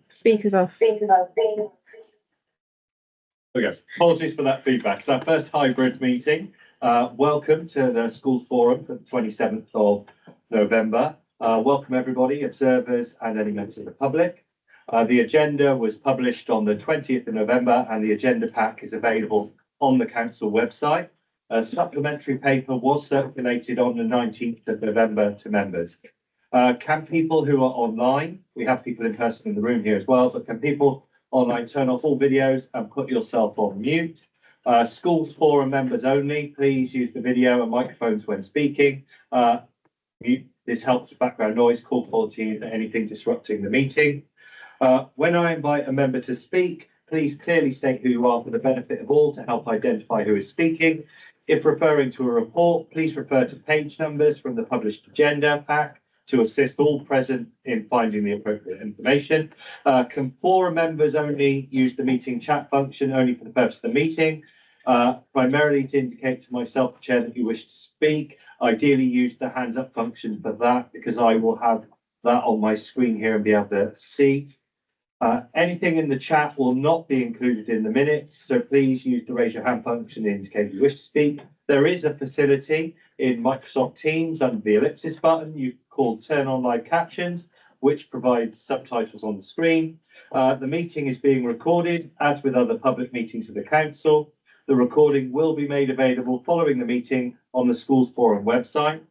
Speakers off. Okay, apologies for that feedback. It's our first hybrid meeting. Welcome to the Schools Forum for the 27th of November. Welcome everybody, observers and any members of the public. The agenda was published on the 20th of November and the agenda pack is available on the council website. A supplementary paper was circulated on the 19th of November to members. Can people who are online, we have people in person in the room here as well, but can people online turn off all videos and put yourself on mute? Schools Forum members only, please use the video and microphones when speaking. This helps with background noise, call quality and anything disrupting the meeting. When I invite a member to speak, please clearly state who you are for the benefit of all to help identify who is speaking. If referring to a report, please refer to page numbers from the published agenda pack to assist all present in finding the appropriate information. Can forum members only use the meeting chat function only for the purpose of the meeting, primarily to indicate to myself, the chair, that you wish to speak. Ideally use the hands up function for that because I will have that on my screen here and be able to see. Anything in the chat will not be included in the minutes, so please use the raise your hand function to indicate you wish to speak. There is a facility in Microsoft Teams under the ellipsis button called Turn on Live Captions, which provides subtitles on the screen. The meeting is being recorded, as with other public meetings of the council. The recording will be made available following the meeting on the Schools Forum website.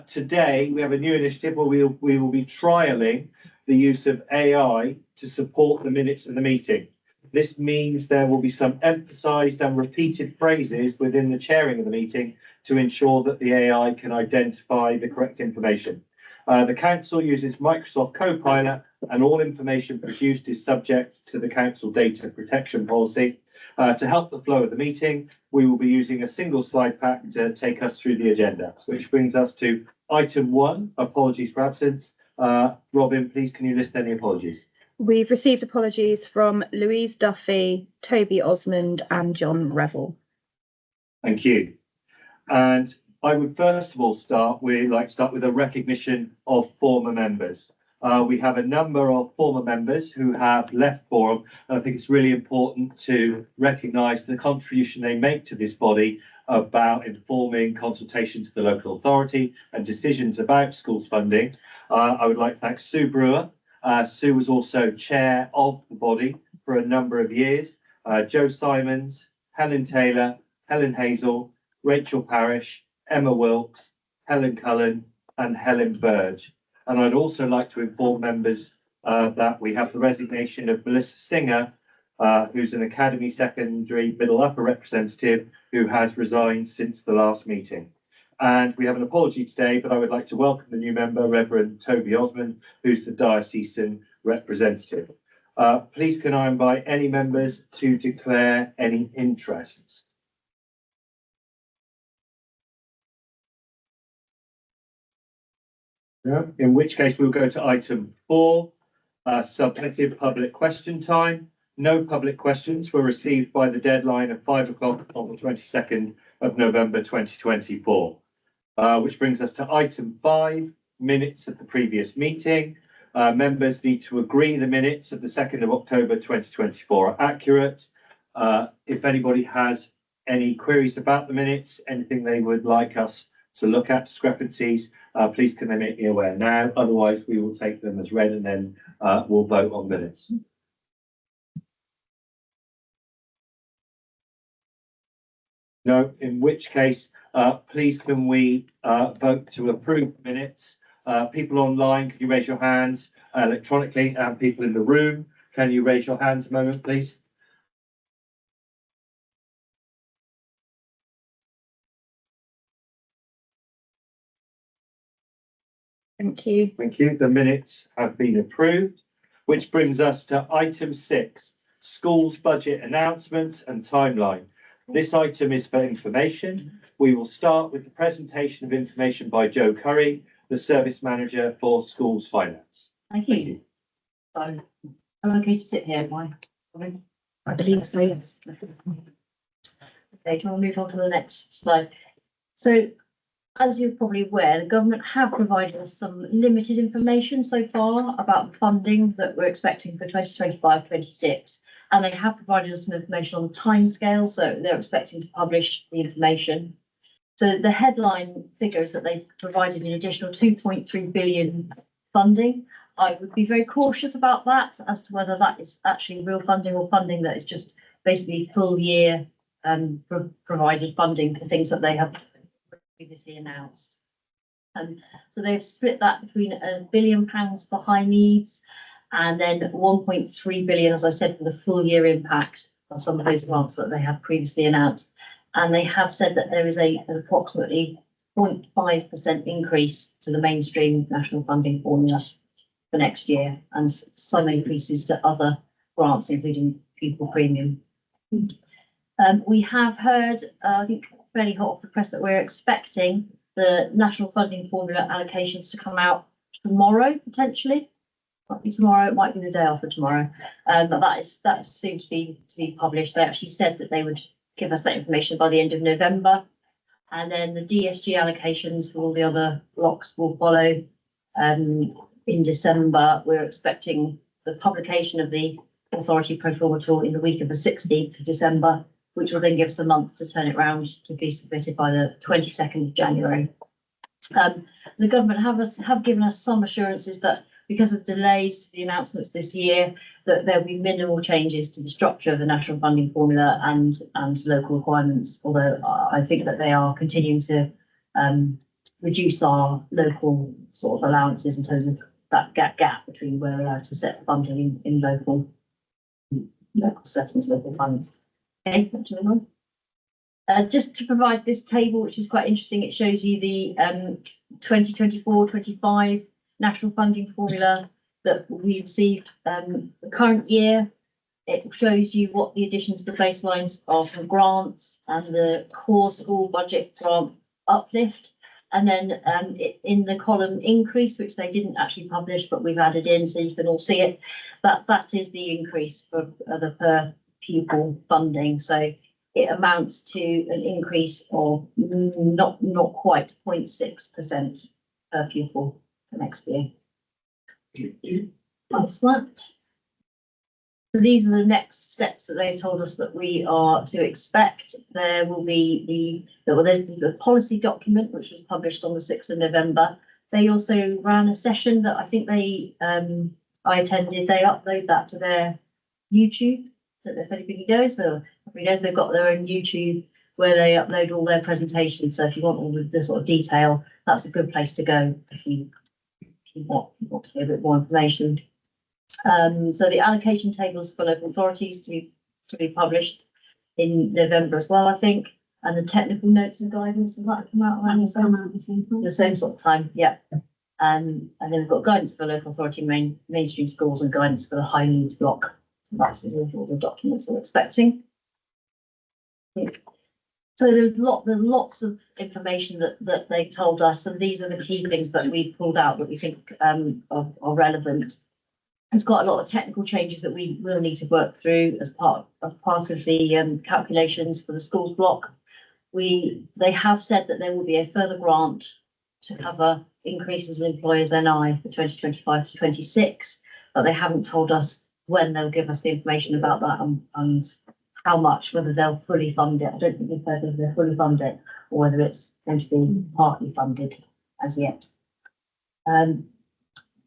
Today, we have a new initiative where we will be trialling the use of AI to support the minutes of the meeting. This means there will be some emphasised and repeated phrases within the chairing of the meeting to ensure that the AI can identify the correct information. The council uses Microsoft Copilot and all information produced is subject to the council data protection policy. To help the flow of the meeting, we will be using a single slide pack to take us through the agenda, which brings us to item 1, apologies for absence. Robin, please can you list any apologies? We've received apologies from Louise Duffy, Toby Osmond and John Revel. Thank you. And I would first of all start with a recognition of former members. We have a number of former members who have left Forum, and I think it's really important to recognise the contribution they make to this body about informing consultation to the local authority and decisions about schools funding. I would like to thank Sue Brewer. Sue was also chair of the body for a number of years. Joe Simons, Helen Taylor, Helen Hazel, Rachel Parish, Emma Wilkes, Helen Cullen and Helen Burge. And I'd also like to inform members that we have the resignation of Melissa Singer, who's an Academy Secondary Middle Upper representative who has resigned since the last meeting. And we have an apology today, but I would like to welcome the new member, Reverend Toby Osmond, who's the diocesan representative. Please can I invite any members to declare any interests? No, in which case we'll go to item 4, substantive public question time. No public questions were received by the deadline of 5 o'clock on the 22nd of November 2024, which brings us to item 5, minutes of the previous meeting. Members need to agree the minutes of the 2nd of October 2024 are accurate. If anybody has any queries about the minutes, anything they would like us to look at, discrepancies, please can they make me aware now? Otherwise, we will take them as read and then we'll vote on minutes. No, in which case, please can we vote to approve minutes? People online, can you raise your hands electronically? And people in the room, can you raise your hands a moment, please? Thank you. Thank you. The minutes have been approved, which brings us to item 6, schools budget announcements and timeline. This item is for information. We will start with the presentation of information by Joe Curry, the Service Manager for Schools Finance. Thank you. So, I'm okay to sit here, I believe so, yes. Okay, can we move on to the next slide? So, as you're probably aware, the government have provided us some limited information so far about the funding that we're expecting for 2025-26. And they have provided us some information on the timescale, so they're expecting to publish the information. So the headline figures that they've provided an additional 2.3 billion funding. I would be very cautious about that as to whether that is actually real funding or funding that is just basically full year provided funding for things that they have previously announced. So they've split that between £1 billion for high needs and then 1.3 billion, as I said, for the full year impact of some of those grants that they have previously announced. And they have said that there is an approximately 0.5% increase to the mainstream national funding formula for next year, and some increases to other grants, including pupil premium. We have heard, I think, fairly hot off the press that we're expecting the national funding formula allocations to come out tomorrow, potentially. Might be tomorrow, it might be the day after tomorrow. But that seems to be published. They actually said that they would give us that information by the end of November. And then the DSG allocations for all the other blocks will follow in December. We're expecting the publication of the authority pro forma tool in the week of the 16th of December, which will then give us a month to turn it round to be submitted by the 22nd of January. The government have given us some assurances that because of delays to the announcements this year, that there'll be minimal changes to the structure of the national funding formula and local requirements, although I think that they are continuing to reduce our local sort of allowances in terms of that gap between where we're allowed to set funding in local settings, local funds. Okay, just to provide this table, which is quite interesting, it shows you the 2024-25 national funding formula that we received the current year. It shows you what the additions to the baselines are from grants and the core school budget grant uplift. And then in the column increase, which they didn't actually publish, but we've added in so you can all see it, that is the increase for the per pupil funding. So it amounts to an increase of not quite 0.6% per pupil for next year. That's that. So these are the next steps that they've told us that we are to expect. There will be there's the policy document, which was published on the 6th of November. They also ran a session that I think I attended. They upload that to their YouTube. Don't know if anybody knows. They've got their own YouTube where they upload all their presentations. So if you want all the sort of detail, that's a good place to go if you want to get a bit more information. So the allocation tables for local authorities to be published in November as well, I think, and the technical notes and guidance, does that come out around the same sort of time? Yeah. And then we've got guidance for local authority mainstream schools and guidance for the high needs block. That's all the documents we're expecting. So there's lots of information that they've told us, and these are the key things that we've pulled out that we think are relevant. There's quite a lot of technical changes that we will need to work through as part of the calculations for the schools block. They have said that there will be a further grant to cover increases in employers' NI for 2025 to 26, but they haven't told us when they'll give us the information about that and how much, whether they'll fully fund it. I don't think we've heard whether they'll fully fund it or whether it's going to be partly funded as yet.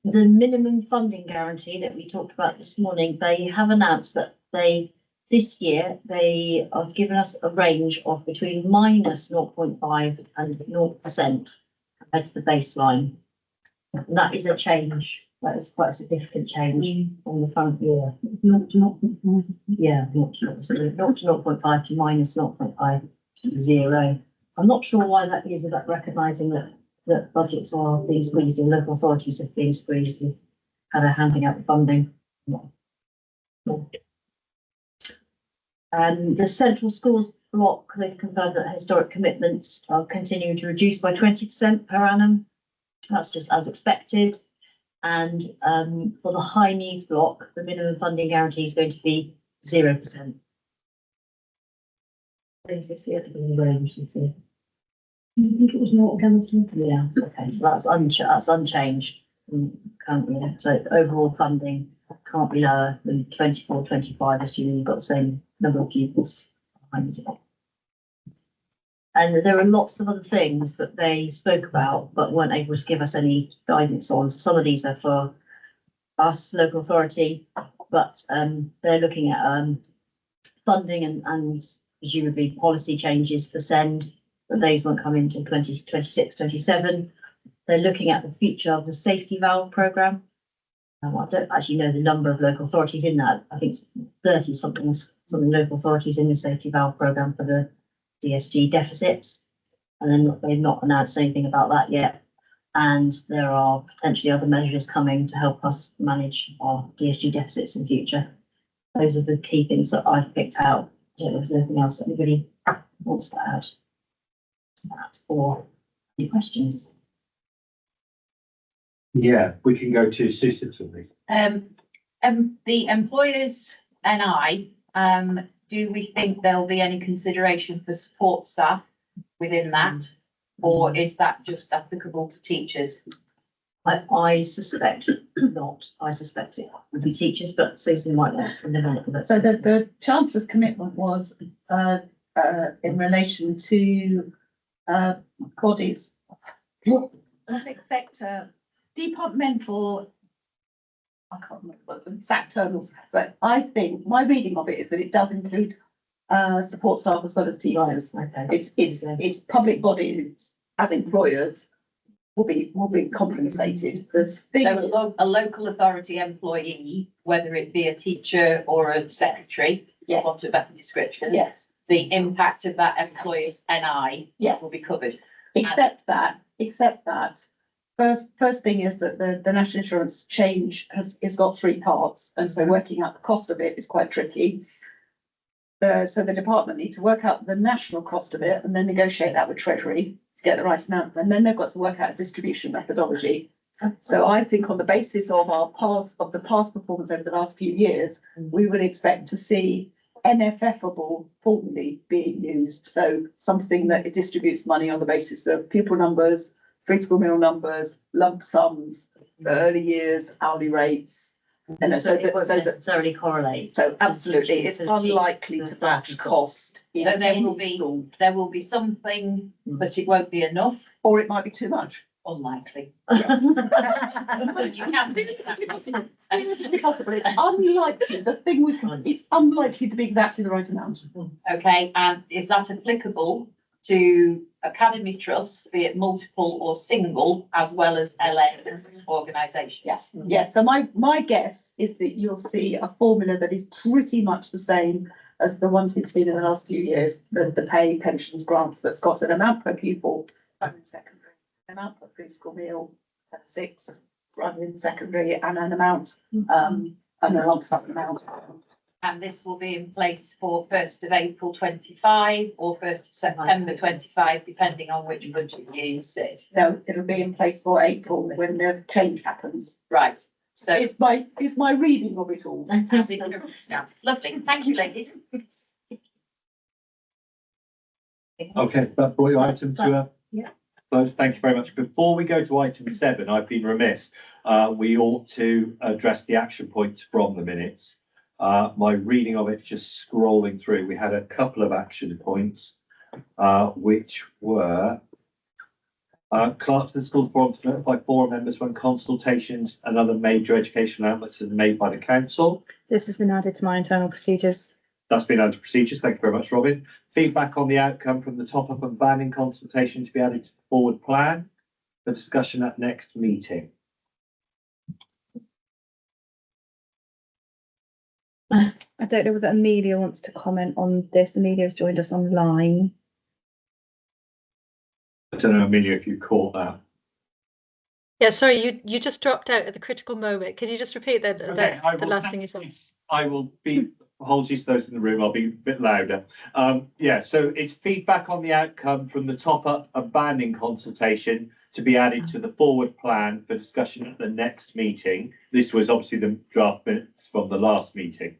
The minimum funding guarantee that we talked about this morning, they have announced that this year they have given us a range of between minus 0.5 and 0% compared to the baseline. And that is a change. That is quite a significant change on the front year. Not to 0.5. Yeah, not to 0.5 to minus 0.5 to 0. I'm not sure why that is about recognising that budgets are being squeezed and local authorities have been squeezed with how they're handing out the funding. The central schools block, they've confirmed that historic commitments are continuing to reduce by 20% per annum. That's just as expected. And for the high needs block, the minimum funding guarantee is going to be 0%. You think it was not chemistry? Yeah, okay, so that's unchanged currently. So overall funding can't be lower than 24-25, assuming you've got the same number of pupils behind it. And there are lots of other things that they spoke about, but weren't able to give us any guidance on. Some of these are for us, local authority, but they're looking at funding and presumably policy changes for SEND, but those won't come into 2026, 27. They're looking at the future of the safety valve programme. I don't actually know the number of local authorities in that. I think it's 30 something local authorities in the safety valve programme for the DSG deficits. And then they've not announced anything about that yet. And there are potentially other measures coming to help us manage our DSG deficits in future. Those are the key things that I've picked out. I don't know if there's anything else that anybody wants to add to that or any questions. Yeah, we can go to Susan. The employers NI, do we think there'll be any consideration for support staff within that? Or is that just applicable to teachers? I suspect not. I suspect it would be teachers, but Susan might want to develop that. So the Chancellor's commitment was in relation to bodies, public sector, departmental. I can't remember what the exact terms, but I think my reading of it is that it does include support staff as well as teachers. Okay. It's public bodies as employers will be compensated. So a local authority employee, whether it be a teacher or a secretary, Yes. or to a better description, Yes, the impact of that employer's NI yes. will be covered. Except that, first thing is that the national insurance change has got three parts, and so working out the cost of it is quite tricky. So the department need to work out the national cost of it and then negotiate that with Treasury to get the right amount, and then they've got to work out a distribution methodology. So I think on the basis of the past performance over the last few years, we would expect to see NFFable formally being used. So something that it distributes money on the basis of pupil numbers, free school meal numbers, lump sums, early years, hourly rates. And So it won't necessarily correlate. So absolutely, it's unlikely to match cost. in So there will any be- school, There will be something, but it won't be enough, or it might be too much. unlikely. You can be It's possible, it's unlikely, the thing it's unlikely to be exactly the right amount. Okay, and is that applicable to academy trusts, be it multiple or single, as well as LA organisations? Yes, yes, so my guess is that you'll see a formula that is pretty much the same as the ones we've seen in the last few years, the pay pensions grants that's got an amount per pupil, primary and secondary, an amount per preschool meal, 6, primary and secondary, and an amount, and a lump sum amount. And this will be in place for 1st of April 25 or 1st of September 25, depending on which budget year you sit. No, it'll be in place for April when the change happens. Right, so It's my reading of it all. as it currently stands. Lovely, thank you, ladies. Okay, that brought your item to a Yeah. close. Thank you very much. Before we go to item 7, I've been remiss. We ought to address the action points from the minutes. My reading of it, just scrolling through, we had a couple of action points, which were clerk to the schools forum to notify forum members when consultations and other major educational outlets are made by the council. This has been added to my internal procedures. That's been under procedures. Thank you very much, Robin. Feedback on the outcome from the top-up and banning consultation to be added to the forward plan for discussion at next meeting. I don't know whether Amelia wants to comment on this. Amelia's joined us online. I don't know, Amelia, if you caught that. Yeah, sorry, you just dropped out at the critical moment. Could you just repeat that, the last thing you said? I will be, apologies to those in the room, I'll be a bit louder. Yeah, so it's feedback on the outcome from the top-up and banding consultation to be added to the forward plan for discussion at the next meeting. This was obviously the draft minutes from the last meeting.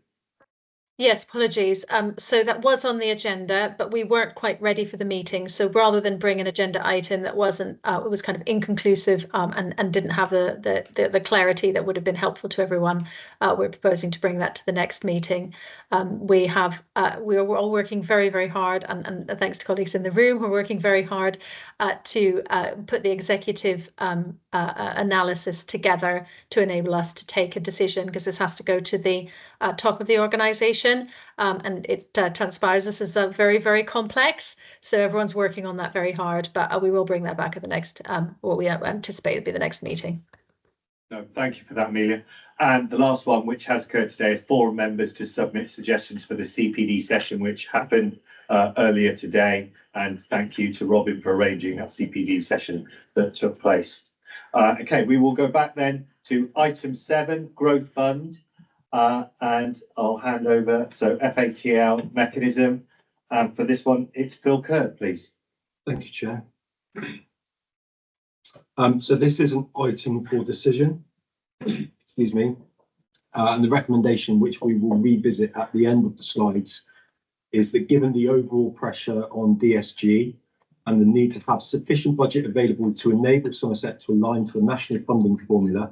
Yes, apologies. So that was on the agenda, but we weren't quite ready for the meeting. So rather than bring an agenda item that wasn't, it was kind of inconclusive, and didn't have the clarity that would have been helpful to everyone, we're proposing to bring that to the next meeting. We are all working very, very hard, and thanks to colleagues in the room who are working very hard to put the executive analysis together to enable us to take a decision, because this has to go to the top of the organisation. And it transpires this is very, very complex. So everyone's working on that very hard, but we will bring that back at the next, what we anticipate will be the next meeting. No, thank you for that, Amelia. And the last one, which has occurred today, is forum members to submit suggestions for the CPD session, which happened earlier today. And thank you to Robin for arranging that CPD session that took place. Okay, we will go back then to item 7, Growth Fund. And I'll hand over, so FATL mechanism. For this one, it's Phil Kirk, please. Thank you, Chair. So this is an item for decision, excuse me, and the recommendation, which we will revisit at the end of the slides, is that given the overall pressure on DSG and the need to have sufficient budget available to enable Somerset to align to the national funding formula,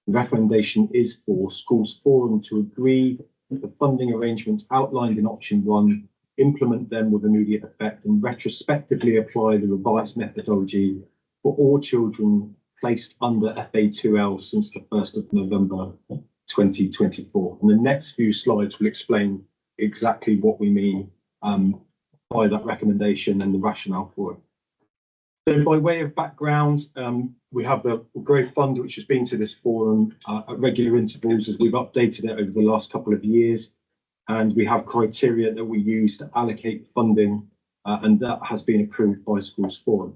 the recommendation is for Schools Forum to agree with the funding arrangements outlined in option 1, implement them with immediate effect, and retrospectively apply the revised methodology for all children placed under FA2L since the 1st of November 2024. And the next few slides will explain exactly what we mean by that recommendation and the rationale for it. So by way of background, we have the Growth Fund, which has been to this forum at regular intervals as we've updated it over the last couple of years. And we have criteria that we use to allocate funding, and that has been approved by Schools Forum.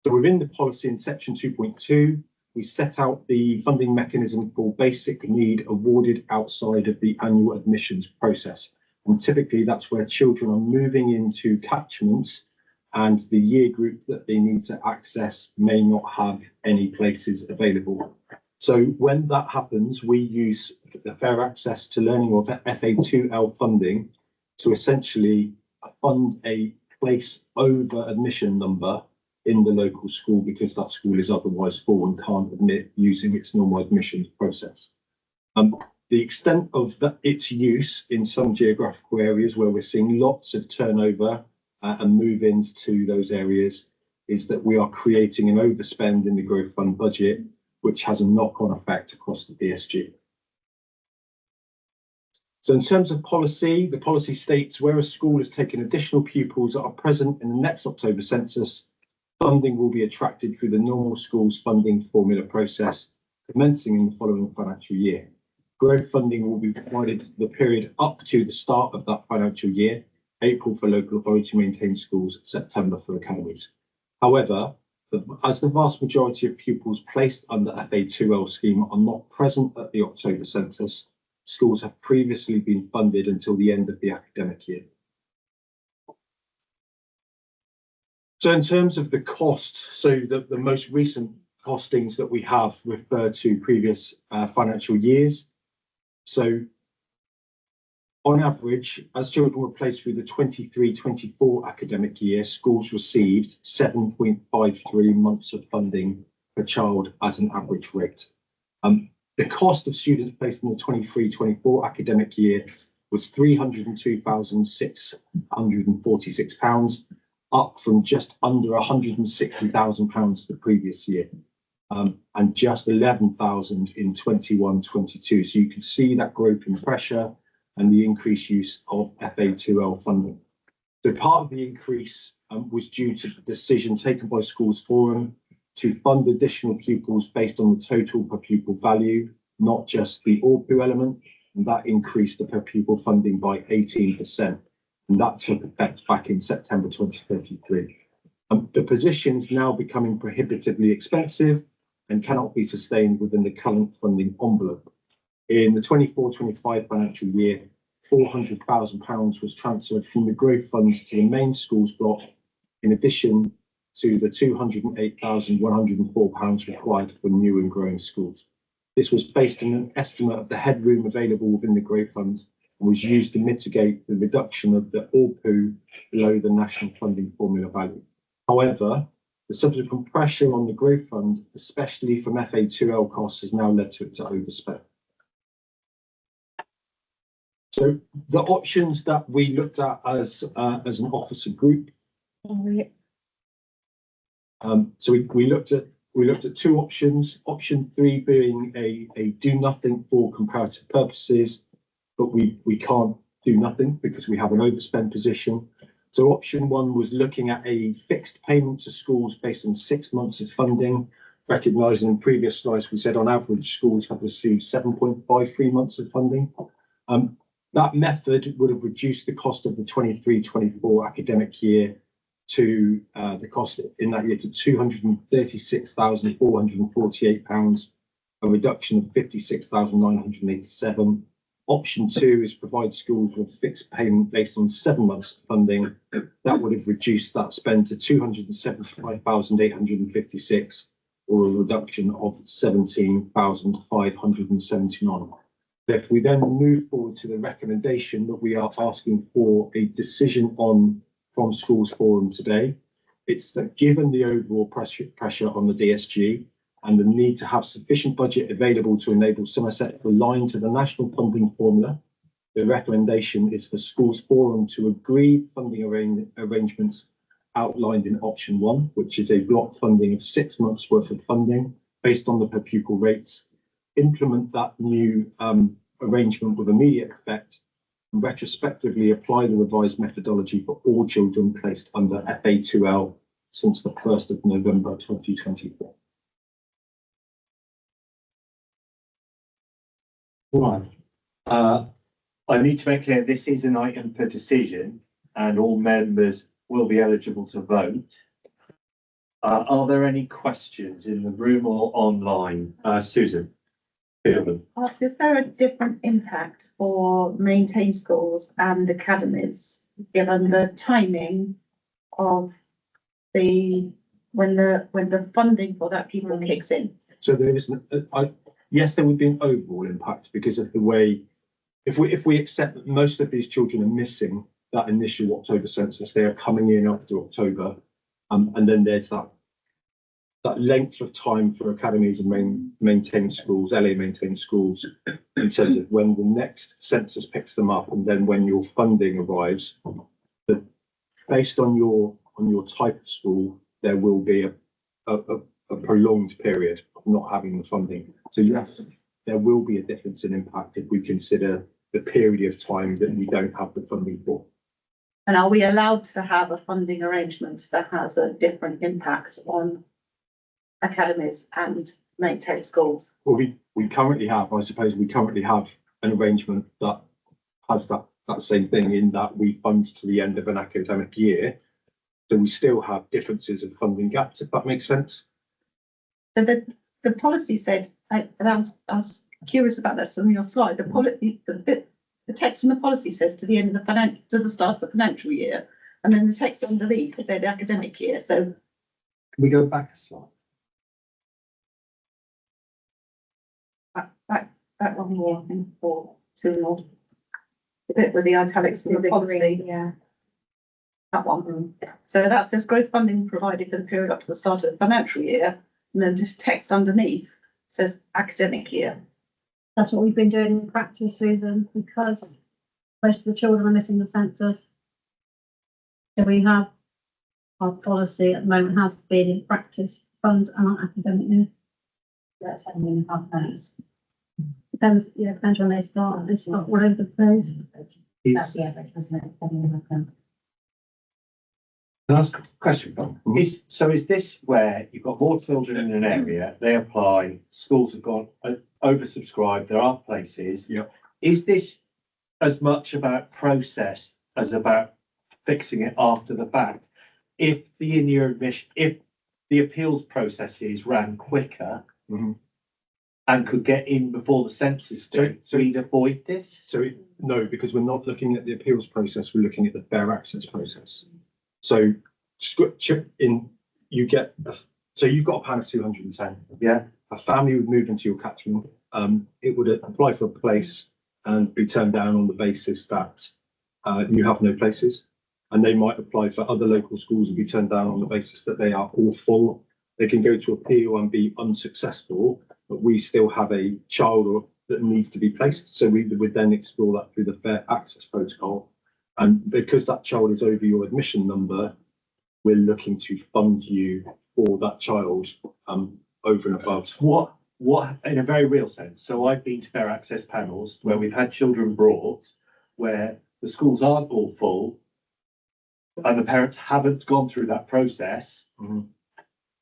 So within the policy in section 2.2, we set out the funding mechanism for basic need awarded outside of the annual admissions process. And typically that's where children are moving into catchments and the year group that they need to access may not have any places available. So when that happens, we use the Fair Access to Learning or FA2L funding to essentially fund a place over admission number in the local school because that school is otherwise full and can't admit using its normal admissions process. The extent of its use in some geographical areas where we're seeing lots of turnover and move-ins to those areas is that we are creating an overspend in the Growth Fund budget, which has a knock-on effect across the DSG. So in terms of policy, the policy states where a school has taken additional pupils that are present in the next October census, funding will be attracted through the normal schools funding formula process commencing in the following financial year. Growth funding will be provided the period up to the start of that financial year, April for local authority maintained schools, September for academies. However, as the vast majority of pupils placed under FA2L scheme are not present at the October census, schools have previously been funded until the end of the academic year. So in terms of the cost, so the most recent costings that we have refer to previous financial years. So on average, as children were placed through the 23-24 academic year, schools received 7.53 months of funding per child as an average rate. The cost of students placed in the 23-24 academic year was £302,646, up from just under £160,000 the previous year, and just £11,000 in 21-22. So you can see that growth in pressure and the increased use of FA2L funding. So part of the increase was due to the decision taken by Schools Forum to fund additional pupils based on the total per pupil value, not just the ALPU element, and that increased the per pupil funding by 18%. And that took effect back in September 2023. The position is now becoming prohibitively expensive and cannot be sustained within the current funding envelope. In the 24-25 financial year, £400,000 was transferred from the growth funds to the main schools block, in addition to the £208,104 required for new and growing schools. This was based on an estimate of the headroom available within the growth fund and was used to mitigate the reduction of the ALPU below the national funding formula value. However, the subsequent pressure on the growth fund, especially from FA2L costs, has now led to it to overspend. So the options that we looked at as an officer group. So we looked at two options. Option 3 being a do nothing for comparative purposes, but we can't do nothing because we have an overspend position. So option 1 was looking at a fixed payment to schools based on 6 months of funding, recognising in previous slides we said on average schools have received 7.53 months of funding. That method would have reduced the cost of the 23-24 academic year to the cost in that year to £236,448, a reduction of £56,987. Option 2 is provide schools with fixed payment based on 7 months of funding. That would have reduced that spend to £275,856, or a reduction of £17,579. If we then move forward to the recommendation that we are asking for a decision on from Schools Forum today, it's that given the overall pressure on the DSG and the need to have sufficient budget available to enable Somerset to align to the national funding formula, the recommendation is for Schools Forum to agree funding arrangements outlined in option 1, which is a block funding of 6 months worth of funding based on the per pupil rates, implement that new arrangement with immediate effect, and retrospectively apply the revised methodology for all children placed under FA2L since the 1st of November 2024. Right. I need to make clear this is an item for decision and all members will be eligible to vote. Are there any questions in the room or online? Susan? Ask, is there a different impact for maintained schools and academies given the timing of when the funding for that people kicks in? So there isn't, yes, there would be an overall impact because of the way, if we accept that most of these children are missing that initial October census, they are coming in after October, and then there's that length of time for academies and maintained schools, LA maintained schools, in terms of when the next census picks them up and then when your funding arrives. But based on your type of school, there will be a prolonged period of not having the funding. So there will be a difference in impact if we consider the period of time that we don't have the funding for. And are we allowed to have a funding arrangement that has a different impact on academies and maintained schools? Well, we currently have, I suppose, an arrangement that has that same thing in that we fund to the end of an academic year. So we still have differences of funding gaps, if that makes sense. So the policy said, I was curious about this on your slide. The text from the policy says to the end of to the start of the financial year, and then the text underneath it said academic year. So Can we go back a slide? back one more, I think, or 2 more. The bit with the italics in the policy. Yeah. That one. So that says growth funding provided for the period up to the start of the financial year, and then just text underneath says academic year. That's what we've been doing in practice, Susan, because most of the children are missing the census. So we have our policy at the moment has been in practice fund our academic year. That's £7.5 pounds. Depends when they start. They start all over the place. That's the average, wasn't it? £7.5. Can I ask a question? Is this where you've got more children in an area, they apply, schools have gone oversubscribed, there are places. Yeah. Is this as much about process as about fixing it after the fact? If the in-year admission, if the appeals processes ran quicker and could get in before the census date, so we'd avoid this? No, because we're not looking at the appeals process, we're looking at the fair access process. So you've got a plan of 210. Yeah. A family would move into your catchment. It would apply for a place, and be turned down on the basis that you have no places. And they might apply for other local schools and be turned down on the basis that they are all full. They can go to appeal and be unsuccessful, but we still have a child that needs to be placed. So we would then explore that through the Fair Access Protocol. And because that child is over your admission number, we're looking to fund you for that child over and above. What, in a very real sense, so I've been to fair access panels where we've had children brought, where the schools aren't all full, and the parents haven't gone through that process, Mhm.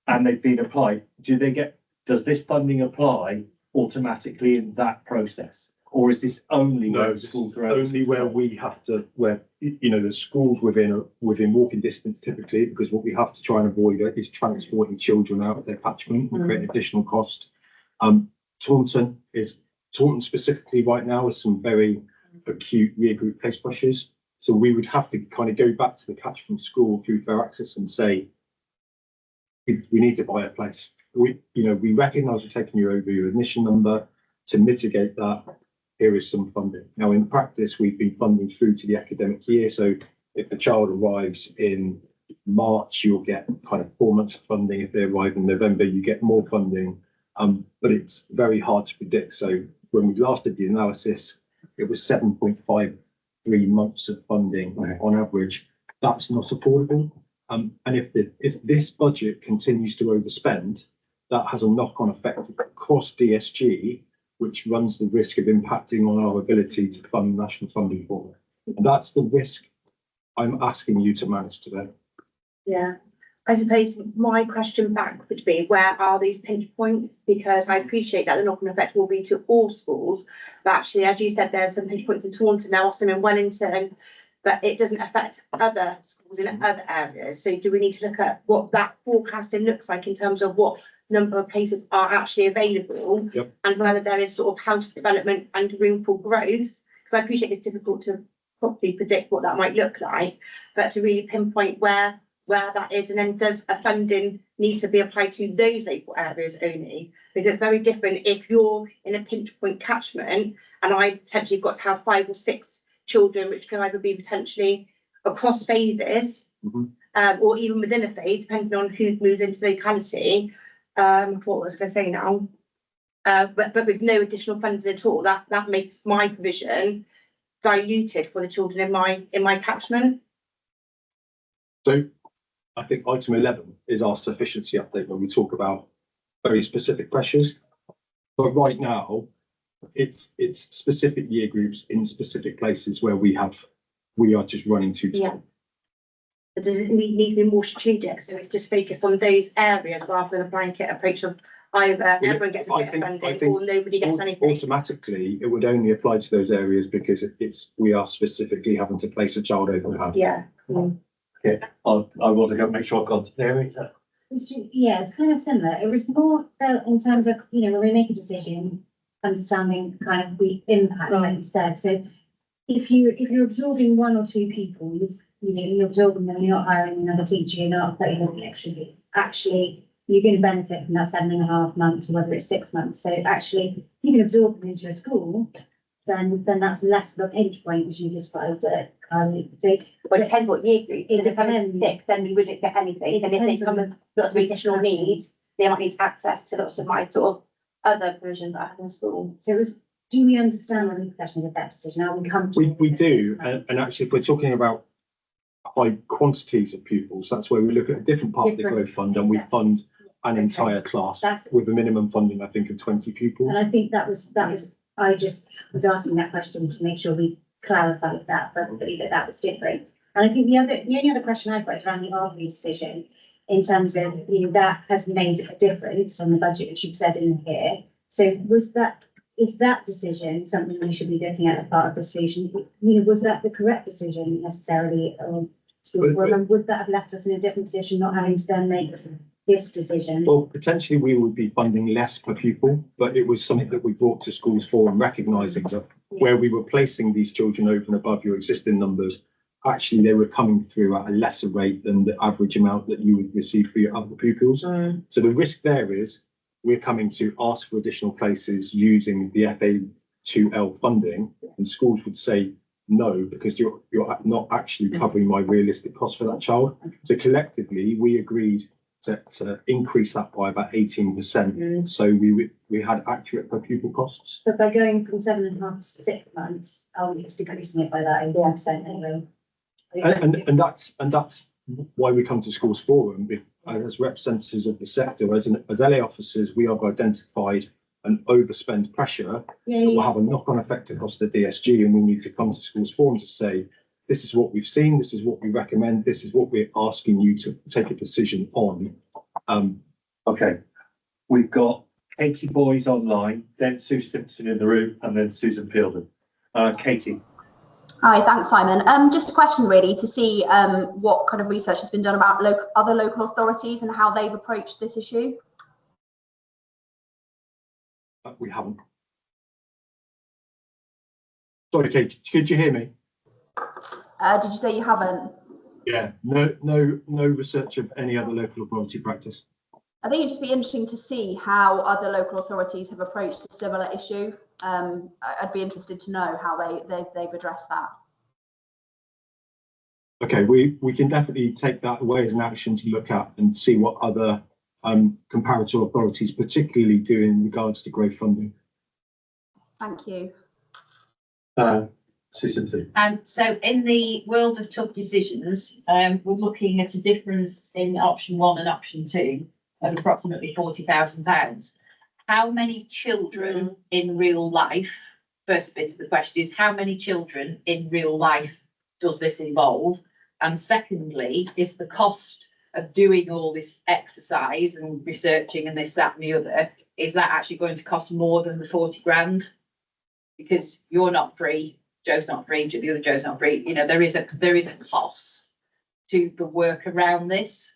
and they've been applied. Does this funding apply automatically in that process? Or is this only where the schools are Only where we have to, where, you know, the schools within walking distance typically, because what we have to try and avoid is transporting children out of their catchment and create additional cost. Taunton specifically right now is some very acute year group place pressures. So we would have to kind of go back to the catchment school through fair access and say, we need to buy a place. We recognise we're taking you over your admission number. To mitigate that, here is some funding. Now, in practice, we've been funding through to the academic year. So if the child arrives in March, you'll get kind of 4 months of funding. If they arrive in November, you get more funding. But it's very hard to predict. So when we last did the analysis, it was 7.53 months of funding on average. That's not affordable. And if this budget continues to overspend, that has a knock-on effect across DSG, which runs the risk of impacting on our ability to fund national funding for it. And that's the risk I'm asking you to manage today. Yeah, I suppose my question back would be, where are these pinch points? Because I appreciate that the knock-on effect will be to all schools, but actually, as you said, there's some pinch points in Taunton, now Austin and Wellington, but it doesn't affect other schools in other areas. So do we need to look at what that forecasting looks like in terms of what number of places are actually available? Yep. And whether there is sort of house development and room for growth? Because I appreciate it's difficult to properly predict what that might look like, but to really pinpoint where that is, and then does a funding need to be applied to those local areas only? Because it's very different if you're in a pinch point catchment and I potentially got to have 5 or 6 children, which can either be potentially across phases, or even within a phase, depending on who moves into the locality. What was I going to say now? But with no additional funding at all, that makes my provision diluted for the children in my catchment. So I think item 11 is our sufficiency update when we talk about very specific pressures. But right now, it's specific year groups in specific places where we are just running too tight. Yeah. But does it need to be more strategic? So it's just focused on those areas rather than a blanket approach of either everyone gets a bit of funding or nobody gets anything. Automatically, it would only apply to those areas because we are specifically having to place a child over the house. Yeah. Okay, I want to go make sure I've got there. Is that? Yeah, it's kind of similar. It was more felt in terms of, when we make a decision, understanding kind of the impact, like you said. So if you're absorbing 1 or 2 people, you're absorbing them, you're not hiring another teacher, you're not putting in the extra leave. Actually, you're going to benefit from that 7.5 months, or whether it's 6 months. So actually, you can absorb them into a school, then that's less of a pinch point, as you described it. So, well, it depends what year group. If it comes in 6, then we wouldn't get anything. And if they come with lots of additional needs, they might need access to lots of my sort of other provisions that I have in school. So do we understand the repercussions of that decision? Are we comfortable? We do, and actually, if we're talking about high quantities of pupils, that's where we look at a different part of the growth fund, and we fund an entire class with a minimum funding, I think, of 20 pupils. And I think that was, I just was asking that question to make sure we clarified that for everybody, that was different. And I think the only other question I've got is around the Arbury decision, in terms of, that has made a difference on the budget, which you've said in here. So is that decision something we should be looking at as part of the solution? Was that the correct decision necessarily? Or would that have left us in a different position, not having to then make this decision? Well, potentially we would be funding less per pupil, but it was something that we brought to schools for, and recognising that where we were placing these children over and above your existing numbers, actually they were coming through at a lesser rate than the average amount that you would receive for your other pupils. So the risk there is we're coming to ask for additional places using the FA2L funding, and schools would say no, because you're not actually covering my realistic cost for that child. So collectively, we agreed to increase that by about 18%. So we had accurate per pupil costs. But by going from 7.5 to 6 months, it's decreasing it by that 18% anyway. And that's why we come to Schools Forum, as representatives of the sector, as LA officers, we have identified an overspend pressure that will have a knock-on effect across the DSG, and we need to come to Schools Forum to say, this is what we've seen, this is what we recommend, this is what we're asking you to take a decision on. Okay, we've got Katie Boys online, then Sue Simpson in the room, and then Susan Fielden. Katie. Hi, thanks, Simon. Just a question really to see what kind of research has been done about other local authorities and how they've approached this issue. We haven't. Sorry, Kate, could you hear me? Did you say you haven't? Yeah, no research of any other local authority practice. I think it'd just be interesting to see how other local authorities have approached a similar issue. I'd be interested to know how they've addressed that. Okay, we can definitely take that away as an action to look at and see what other comparator authorities particularly do in regards to growth funding. Thank you. Susan. So in the world of tough decisions, we're looking at a difference in option 1 and option 2 of approximately £40,000. How many children in real life, first bit of the question is, how many children in real life does this involve? And secondly, is the cost of doing all this exercise and researching and this, that and the other, is that actually going to cost more than the 40 grand? Because you're not free, Joe's not free, the other Joe's not free. You know, there is a cost to the work around this.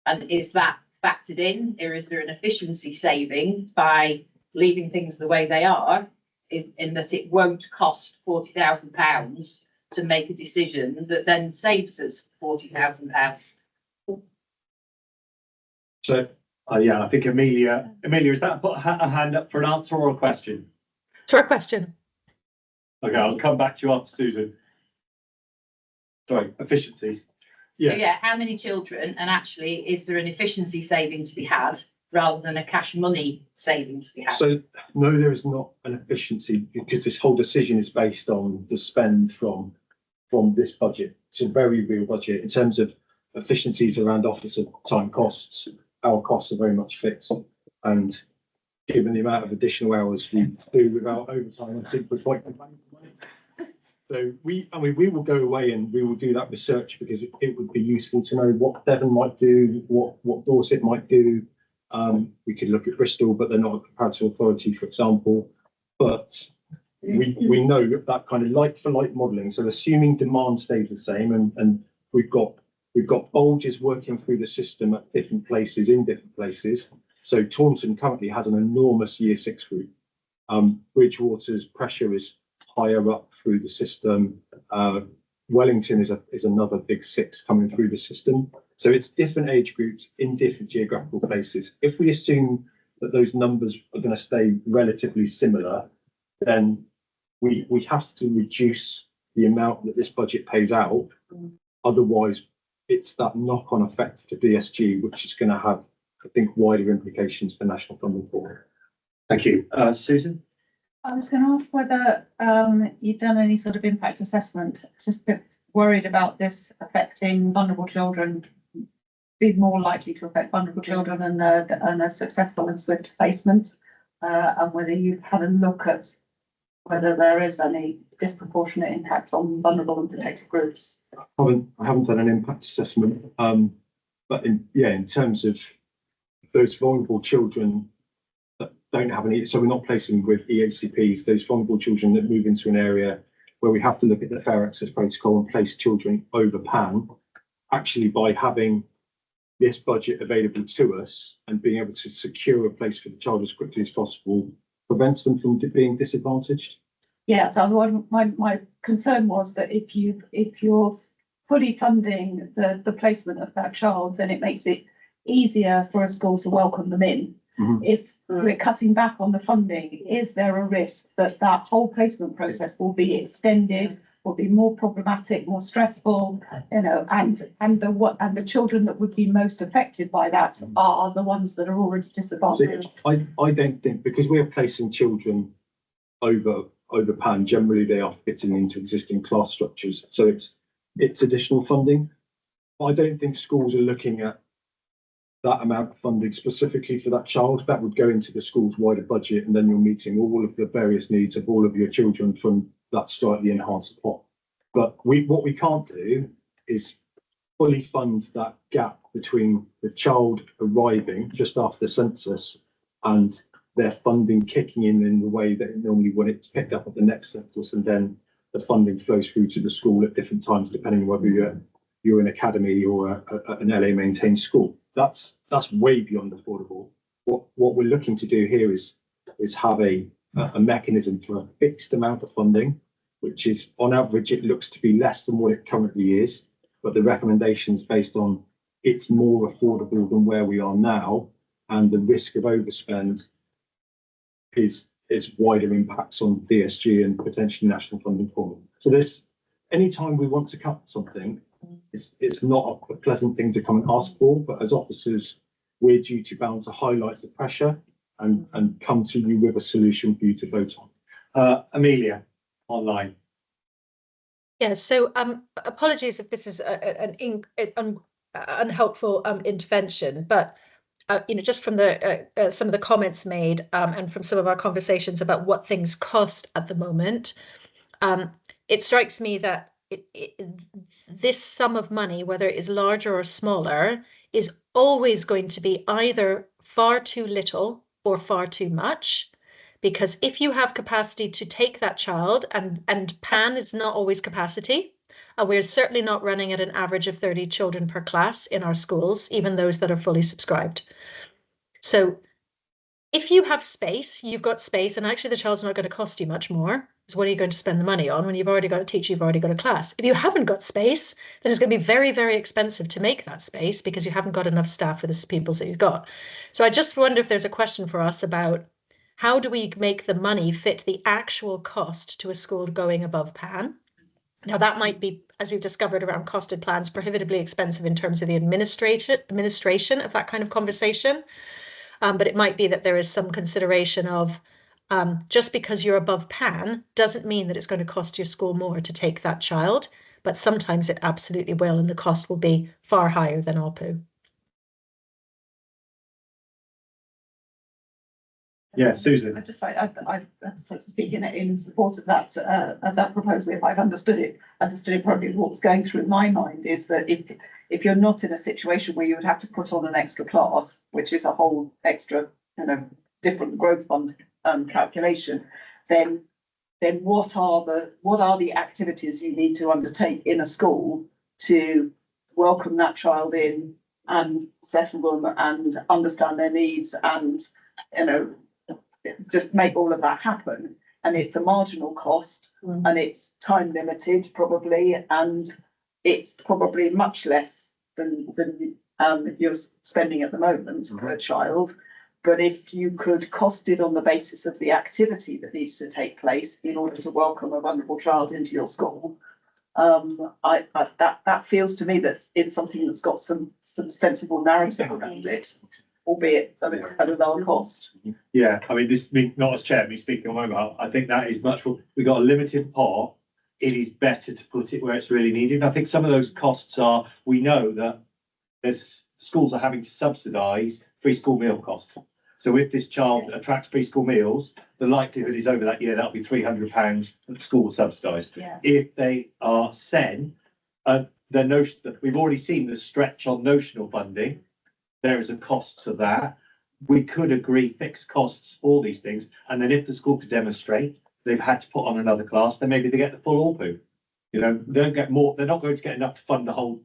And is that factored in, or is there an efficiency saving by leaving things the way they are, in that it won't cost £40,000 to make a decision that then saves us £40,000? So, yeah, I think Amelia, is that put a hand up for an answer or a question? For a question. Okay, I'll come back to you after Susan. Sorry, efficiencies. So yeah, how many children, and actually, is there an efficiency saving to be had rather than a cash money saving to be had? So no, there is not an efficiency, because this whole decision is based on the spend from this budget. It's a very real budget in terms of efficiencies around officer time costs. Our costs are very much fixed, and given the amount of additional hours we do without overtime, I think we're quite good value for money. So we will go away and we will do that research, because it would be useful to know what Devon might do, what Dorset might do. We could look at Bristol, but they're not a comparative authority, for example. But we know that kind of like for like modelling. So assuming demand stays the same, and we've got bulges working through the system at different places in different places. So Taunton currently has an enormous year 6 group. Bridgewater's pressure is higher up through the system. Wellington is another big 6 coming through the system. So it's different age groups in different geographical places. If we assume that those numbers are going to stay relatively similar, then we have to reduce the amount that this budget pays out. Otherwise, it's that knock-on effect to DSG, which is going to have, I think, wider implications for national funding for it. Thank you. Susan? I was going to ask whether you've done any sort of impact assessment. Just a bit worried about this affecting vulnerable children, being more likely to affect vulnerable children and a successful and swift placement, and whether you've had a look at whether there is any disproportionate impact on vulnerable and protected groups. I haven't done an impact assessment, but in terms of those vulnerable children that don't have any, so we're not placing with EHCPs, those vulnerable children that move into an area where we have to look at the Fair Access Protocol and place children over PAN. Actually, by having this budget available to us and being able to secure a place for the child as quickly as possible prevents them from being disadvantaged. Yeah, so my concern was that if you're fully funding the placement of that child, then it makes it easier for a school to welcome them in. Mhm. If we're cutting back on the funding, is there a risk that that whole placement process will be extended, will be more problematic, more stressful, you know, and the children that would be most affected by that are the ones that are already So disadvantaged. I don't think, because we're placing children over PAN, generally they are fitting into existing class structures, so it's additional funding. I don't think schools are looking at that amount of funding specifically for that child. That would go into the school's wider budget, and then you're meeting all of the various needs of all of your children from that slightly enhanced pot. But what we can't do is fully fund that gap between the child arriving just after the census and their funding kicking in the way that it normally would. It's picked up at the next census, and then the funding flows through to the school at different times, depending on whether you're an academy or an LA maintained school. That's way beyond affordable. What we're looking to do here is have a mechanism for a fixed amount of funding, which is on average, it looks to be less than what it currently is, but the recommendations based on it's more affordable than where we are now, and the risk of overspend is wider impacts on DSG and potentially national funding for them. So anytime we want to cut something, it's not a pleasant thing to come and ask for, but as officers, we're duty bound to highlight the pressure and come to you with a solution for you to vote on. Amelia, online. Yeah, so apologies if this is an unhelpful intervention, but you know, just from the some of the comments made and from some of our conversations about what things cost at the moment, it strikes me that this sum of money, whether it is larger or smaller, is always going to be either far too little or far too much. Because if you have capacity to take that child, and PAN is not always capacity, we're certainly not running at an average of 30 children per class in our schools, even those that are fully subscribed. So if you have space, you've got space, and actually the child's not going to cost you much more. So what are you going to spend the money on when you've already got a teacher, you've already got a class? If you haven't got space, then it's going to be very, very expensive to make that space because you haven't got enough staff for the pupils that you've got. So I just wonder if there's a question for us about how do we make the money fit the actual cost to a school going above PAN? Now that might be, as we've discovered around costed plans, prohibitively expensive in terms of the administration of that kind of conversation. But it might be that there is some consideration of just because you're above PAN doesn't mean that it's going to cost your school more to take that child, but sometimes it absolutely will, and the cost will be far higher than ALPU. Yeah, Susan. I just like I speak in support of that proposal. If I've understood it probably what's going through my mind is that if you're not in a situation where you would have to put on an extra class, which is a whole extra different growth fund calculation, then what are the activities you need to undertake in a school to welcome that child in and settle them and understand their needs and just make all of that happen. And it's a marginal cost and it's time limited probably, and it's probably much less than you're spending at the moment for a child. But if you could cost it on the basis of the activity that needs to take place in order to welcome a vulnerable child into your school, that feels to me that it's something that's got some sensible narrative around it, albeit at a lower cost. Yeah, I mean, this me not as chair, me speaking on my behalf. I think that is much more. We got a limited pot. It is better to put it where it's really needed. I think some of those costs are. We know that there's schools are having to subsidise free school meal costs. So if this child attracts preschool meals, the likelihood is over that year that'll be £300 that the school will subsidise. Yeah. If they are SEN, the notion that we've already seen the stretch on notional funding, there is a cost to that. We could agree fixed costs for these things, and then if the school could demonstrate they've had to put on another class, then maybe they get the full ALPU. They don't get more. They're not going to get enough to fund the whole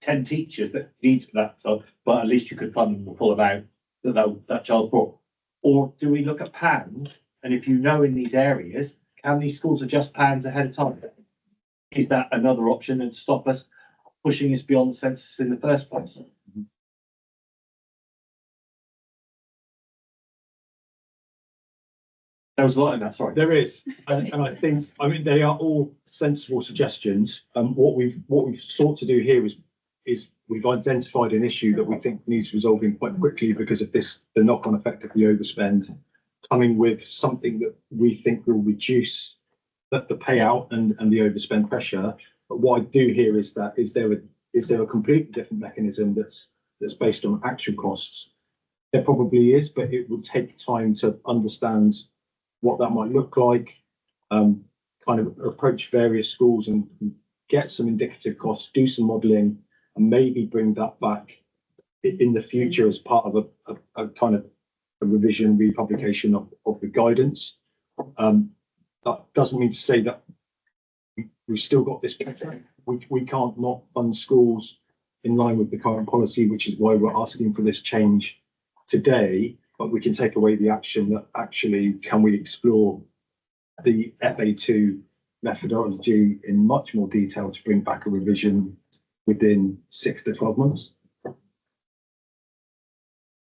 10 teachers that needs for that. So, but at least you could fund the full amount that child's brought. Or do we look at PANs? And if in these areas, can these schools adjust PANs ahead of time? Is that another option and stop us pushing us beyond the census in the first place? There was a lot in that, sorry. There is, and I think, I mean, they are all sensible suggestions. What we've sought to do here is we've identified an issue that we think needs resolving quite quickly because of this, the knock-on effect of the overspend, coming with something that we think will reduce the payout and the overspend pressure. But what I do here is that is there a completely different mechanism that's based on actual costs? There probably is, but it would take time to understand what that might look like, kind of approach various schools and get some indicative costs, do some modelling, and maybe bring that back in the future as part of a kind of a revision, republication of the guidance. That doesn't mean to say that we've still got this. We can't not fund schools in line with the current policy, which is why we're asking for this change today. But we can take away the action that actually can we explore the FA2 methodology in much more detail to bring back a revision within 6 to 12 months.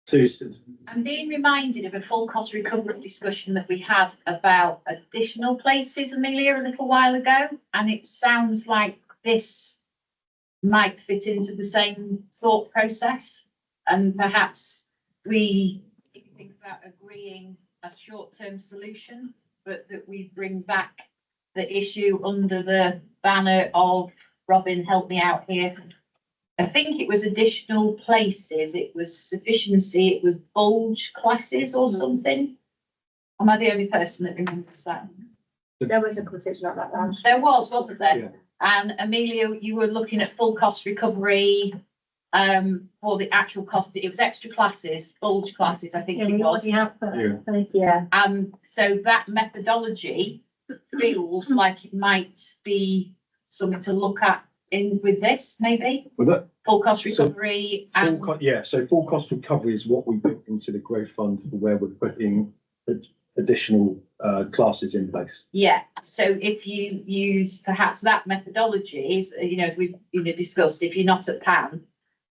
Susan. I'm being reminded of a full cost recovery discussion that we had about additional places, Amelia, a little while ago, and it sounds like this might fit into the same thought process, and perhaps we think about agreeing a short-term solution, but that we bring back the issue under the banner of, Robin, help me out here. I think it was additional places, it was sufficiency, it was bulge classes or something. Am I the only person that remembers that? There was a conversation about that. There was, wasn't there? Yeah. And Amelia, you were looking at full cost recovery for the actual cost. It was extra classes, bulge classes, I think Yeah, it we was. already have that. Yeah. So that methodology feels like it might be something to look at in with this, maybe, Well, that full cost recovery and. so full cost recovery is what we put into the growth fund for where we're putting additional classes in place. Yeah, so if you use perhaps that methodology, is, as we've discussed, if you're not at PAN,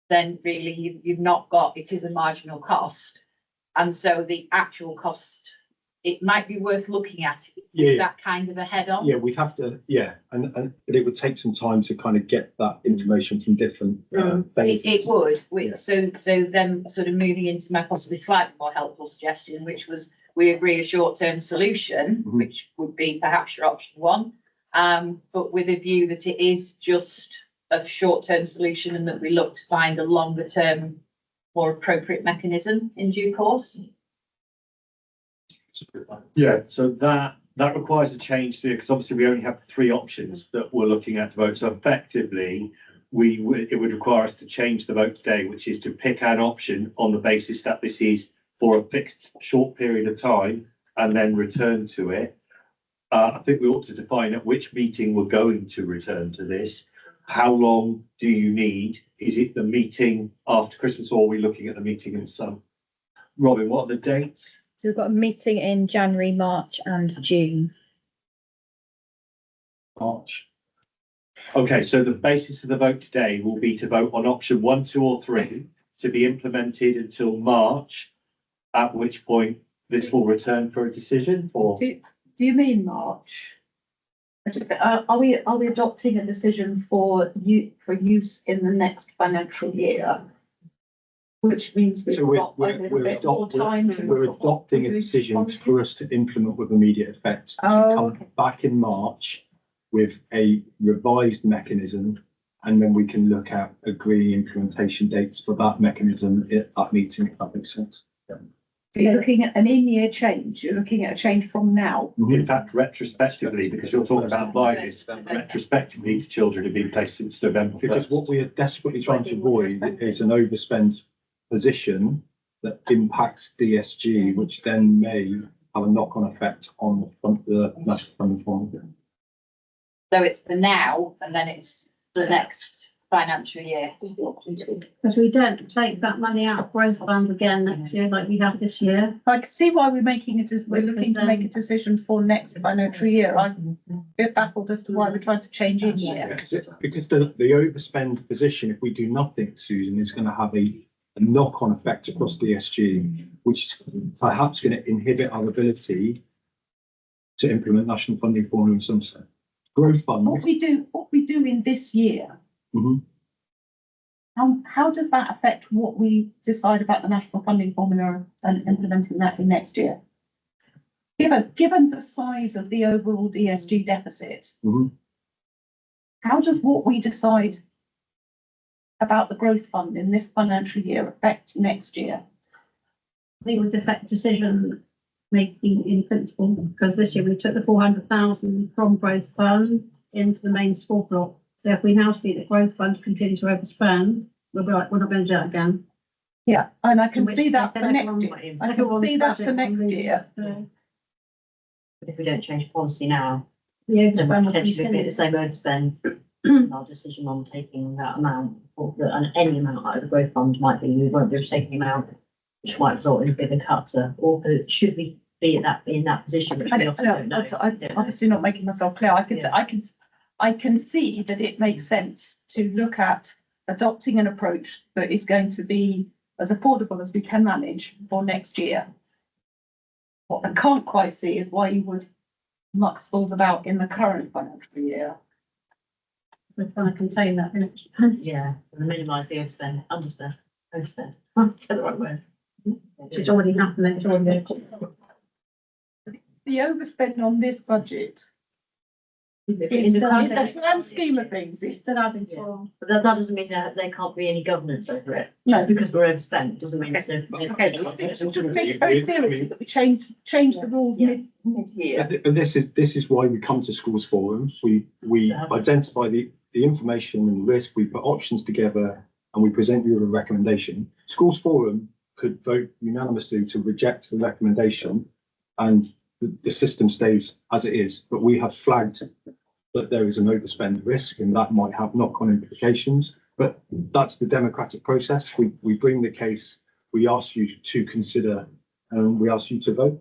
then really you've not got, it is a marginal cost. And so the actual cost, it might be worth looking at with that kind of a head on. Yeah, we'd have to, and but it would take some time to kind of get that information from different bases. It would, Yeah. so then sort of moving into my possibly slightly more helpful suggestion, which was we agree a short-term solution, Mhm. which would be perhaps your option one, but with a view that it is just a short-term solution and that we look to find a longer-term, more appropriate mechanism in due course. Yeah, so that requires a change to, because obviously we only have 3 options that we're looking at to vote. So effectively, it would require us to change the vote today, which is to pick an option on the basis that this is for a fixed short period of time and then return to it. I think we ought to define at which meeting we're going to return to this. How long do you need? Is it the meeting after Christmas, or are we looking at the meeting in summer? Robin, what are the dates? So we've got a meeting in January, March and June. March. Okay, so the basis of the vote today will be to vote on option 1, 2 or 3 to be implemented until March, at which point this will return for a decision, or? Do you mean March? Are we adopting a decision for use in the next financial year? Which means we've So got a little bit more time to. we're look at what adopting we're a doing decision policy. for us to implement with immediate effect. To Oh, come okay. back in March with a revised mechanism, and then we can look at agreeing implementation dates for that mechanism at that meeting, if that makes sense. So you're looking at an in-year change, you're looking at a change from now. In fact, retrospectively, because you're talking about applying this retrospectively to children who've been placed since November Because 1st. what we are desperately trying to avoid is an overspend position that impacts DSG, which then may have a knock-on effect on the national funding fund. So it's the now and then it's the next financial year. Because we don't take that money out of growth fund again next year like we have this year. I can see why we're looking to make a decision for next financial year. I'm a bit baffled as to why we're trying to change in here. Because the overspend position, if we do nothing, Susan, is going to have a knock-on effect across DSG, which is perhaps going to inhibit our ability to implement national funding formula in Somerset. Growth fund. What we do in this year, Mhm. how does that affect what we decide about the national funding formula and implementing that in next year? Given the size of the overall DSG deficit, Mhm. how does what we decide about the growth fund in this financial year affect next year? I think it would affect decision making in principle, because this year we took the 400,000 from growth fund into the main school block. So if we now see the growth fund continue to overspend, we'll be like, we're not going to do that again. Yeah, and I can Which see that then for next everyone- year. I can see that for next year. But if we don't change policy now, The then we're overspend will potentially looking at the continue. same overspend. Our decision on taking that amount, or and any amount out of the growth fund might be, we won't be able to take the amount, which might result in a bigger cut, or should we be in that position, which we also don't know. I'm obviously not making myself clear. I can see that it makes sense to look at adopting an approach that is going to be as affordable as we can manage for next year. What I can't quite see is why you would muck schools about in the current financial year. We're trying to contain that, innit? Yeah, and minimise the overspend, underspend, overspend. Get the right word. Which is already happening, it's already going to. The overspend on this budget In is the in the context- grand scheme of things, It's it's still adding Yeah. to. But that doesn't mean that there can't be any governance over it. No. Because we're overspent, doesn't mean it's no. okay. Just take it very seriously that we change the rules mid-year. And this is why we come to schools forums. We identify the information and the risk, we put options together, and we present you with a recommendation. Schools forum could vote unanimously to reject the recommendation, and the system stays as it is. But we have flagged that there is an overspend risk, and that might have knock-on implications. But that's the democratic process. We bring the case, we ask you to consider, and we ask you to vote.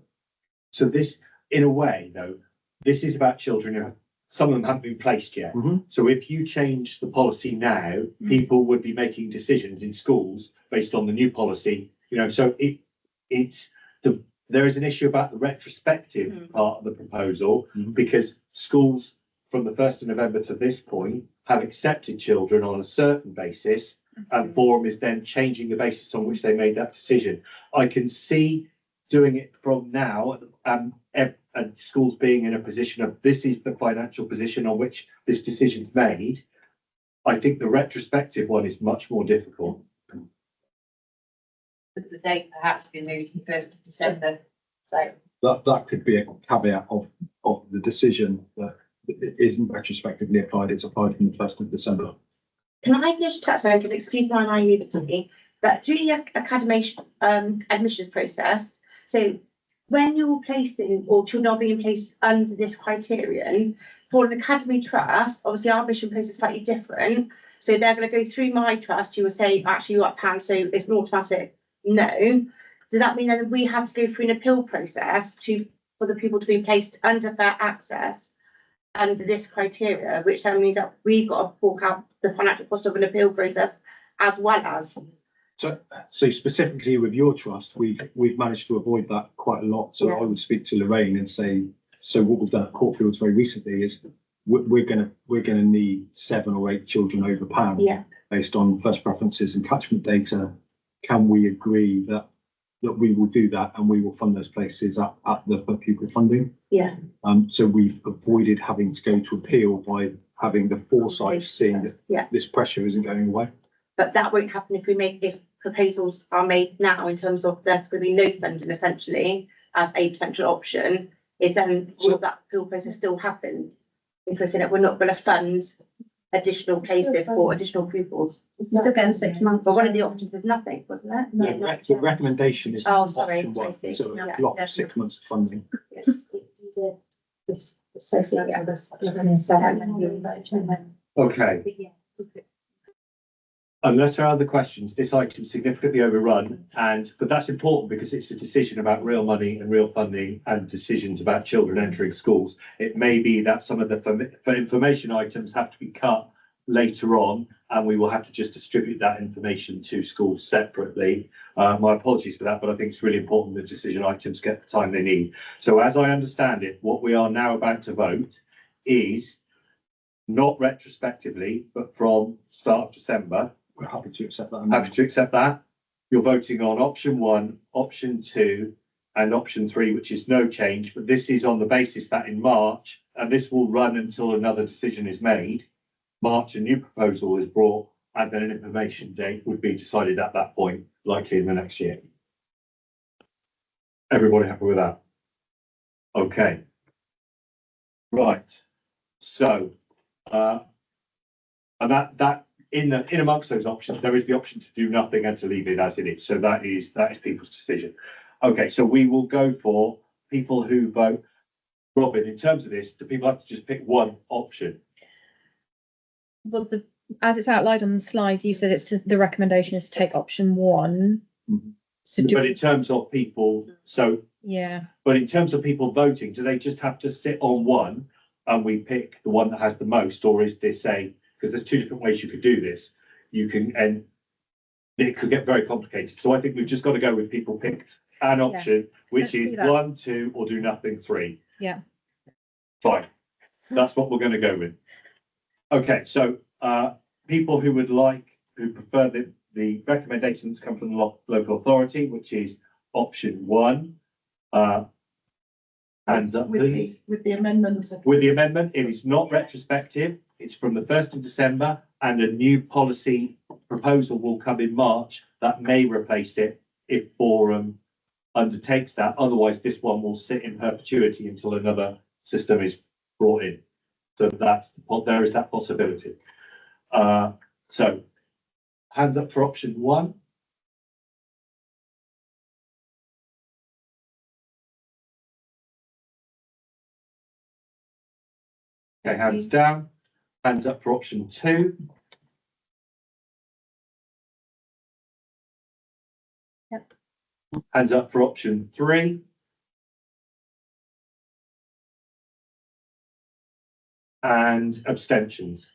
So this, in a way, though, this is about children who, some of them haven't been placed yet. Mhm. So if you change the policy now, people would be making decisions in schools based on the new policy, so there is an issue about the retrospective part of the proposal, because schools from the 1st of November to this point have accepted children on a certain basis, and Forum is then changing the basis on which they made that decision. I can see doing it from now, and schools being in a position of, this is the financial position on which this decision's made. I think the retrospective one is much more difficult. But the date perhaps be moved to the 1st of December, so. That could be a caveat of the decision that it isn't retrospectively applied, it's applied from the 1st of December. Can I just chat, so I can excuse my naivety, but through the academic admissions process, so when you're placing or children are being placed under this criterion, for an academy trust, obviously our admission process is slightly different. So they're going to go through my trust, who will say, actually, you're at pound, so it's an automatic no. Does that mean that we have to go through an appeal process for the people to be placed under fair access under this criteria, which then means that we've got to fork out the financial cost of an appeal process as well as. So specifically with your trust, we've managed to avoid that quite a lot. So Yeah. I would speak to Lorraine and say, so what we've done at Courtfields very recently is we're gonna need 7 or 8 children over pound. Yeah. Based on first preferences and catchment data. Can we agree that we will do that and we will fund those places at the per pupil funding? Yeah. So we've avoided having to go to appeal by having the foresight of seeing that Yeah. this pressure isn't going away. But that won't happen if proposals are made now in terms of there's going to be no funding essentially as a potential option, is then will that appeal process still happen? If we're saying that we're not going to fund additional places for additional pupils. Still getting 6 months. But one of the options is nothing, wasn't it? Yeah, the recommendation is. Oh, sorry, option one, Tracy. so Yeah. a block of 6 months of funding. Okay. Unless there are other questions, this item is significantly overrun, but that's important because it's a decision about real money and real funding and decisions about children entering schools. It may be that some of the for information items have to be cut later on, and we will have to just distribute that information to schools separately. My apologies for that, but I think it's really important the decision items get the time they need. So as I understand it, what we are now about to vote is not retrospectively, but from start of December. We're happy to accept that. I'm happy to accept that. You're voting on option 1, option 2, and option 3, which is no change, but this is on the basis that in March, and this will run until another decision is made. March, a new proposal is brought, and then an information date would be decided at that point, likely in the next year. Everybody happy with that? Okay. Right. So, and that in amongst those options, there is the option to do nothing and to leave it as it is. So that is people's decision. Okay, so we will go for people who vote. Robin, in terms of this, do people have to just pick one option? Well, as it's outlined on the slide, you said the recommendation is to take option 1. So But in terms of people, yeah. But in terms of people voting, do they just have to sit on one and we pick the one that has the most, or is this because there's 2 different ways you could do this. You can, and it could get very complicated. So I think we've just got to go with people pick an option, which is 1, 2, or do nothing 3. Yeah. Fine. That's what we're going to go with. Okay, so people who prefer the recommendations come from the local authority, which is option 1. Hands up, please. With the amendment. With the amendment, it is not retrospective. It's from the 1st of December, and a new policy proposal will come in March that may replace it if Forum undertakes that. Otherwise, this one will sit in perpetuity until another system is brought in. So there is that possibility. So hands up for option 1. Okay, hands down. Hands up for option 2. Yep. Hands up for option 3. And abstentions.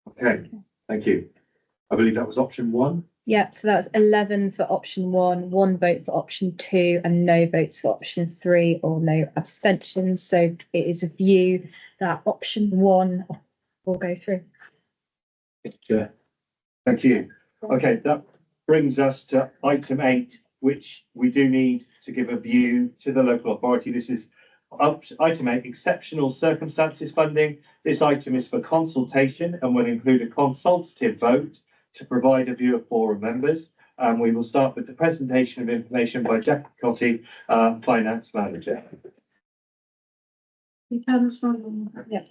Okay, thank you. I believe that was option 1. Yeah, so that's 11 for option 1, 1 vote for option 2, and no votes for option 3, or no abstentions. So it is a view that option 1 will go through. Yeah. Thank you. Okay, that brings us to item 8, which we do need to give a view to the local authority. This is item 8, exceptional circumstances funding. This item is for consultation and will include a consultative vote to provide a view of Forum members. And we will start with the presentation of information by Jackie Cotty, Finance Manager. You turn this one. Yeah.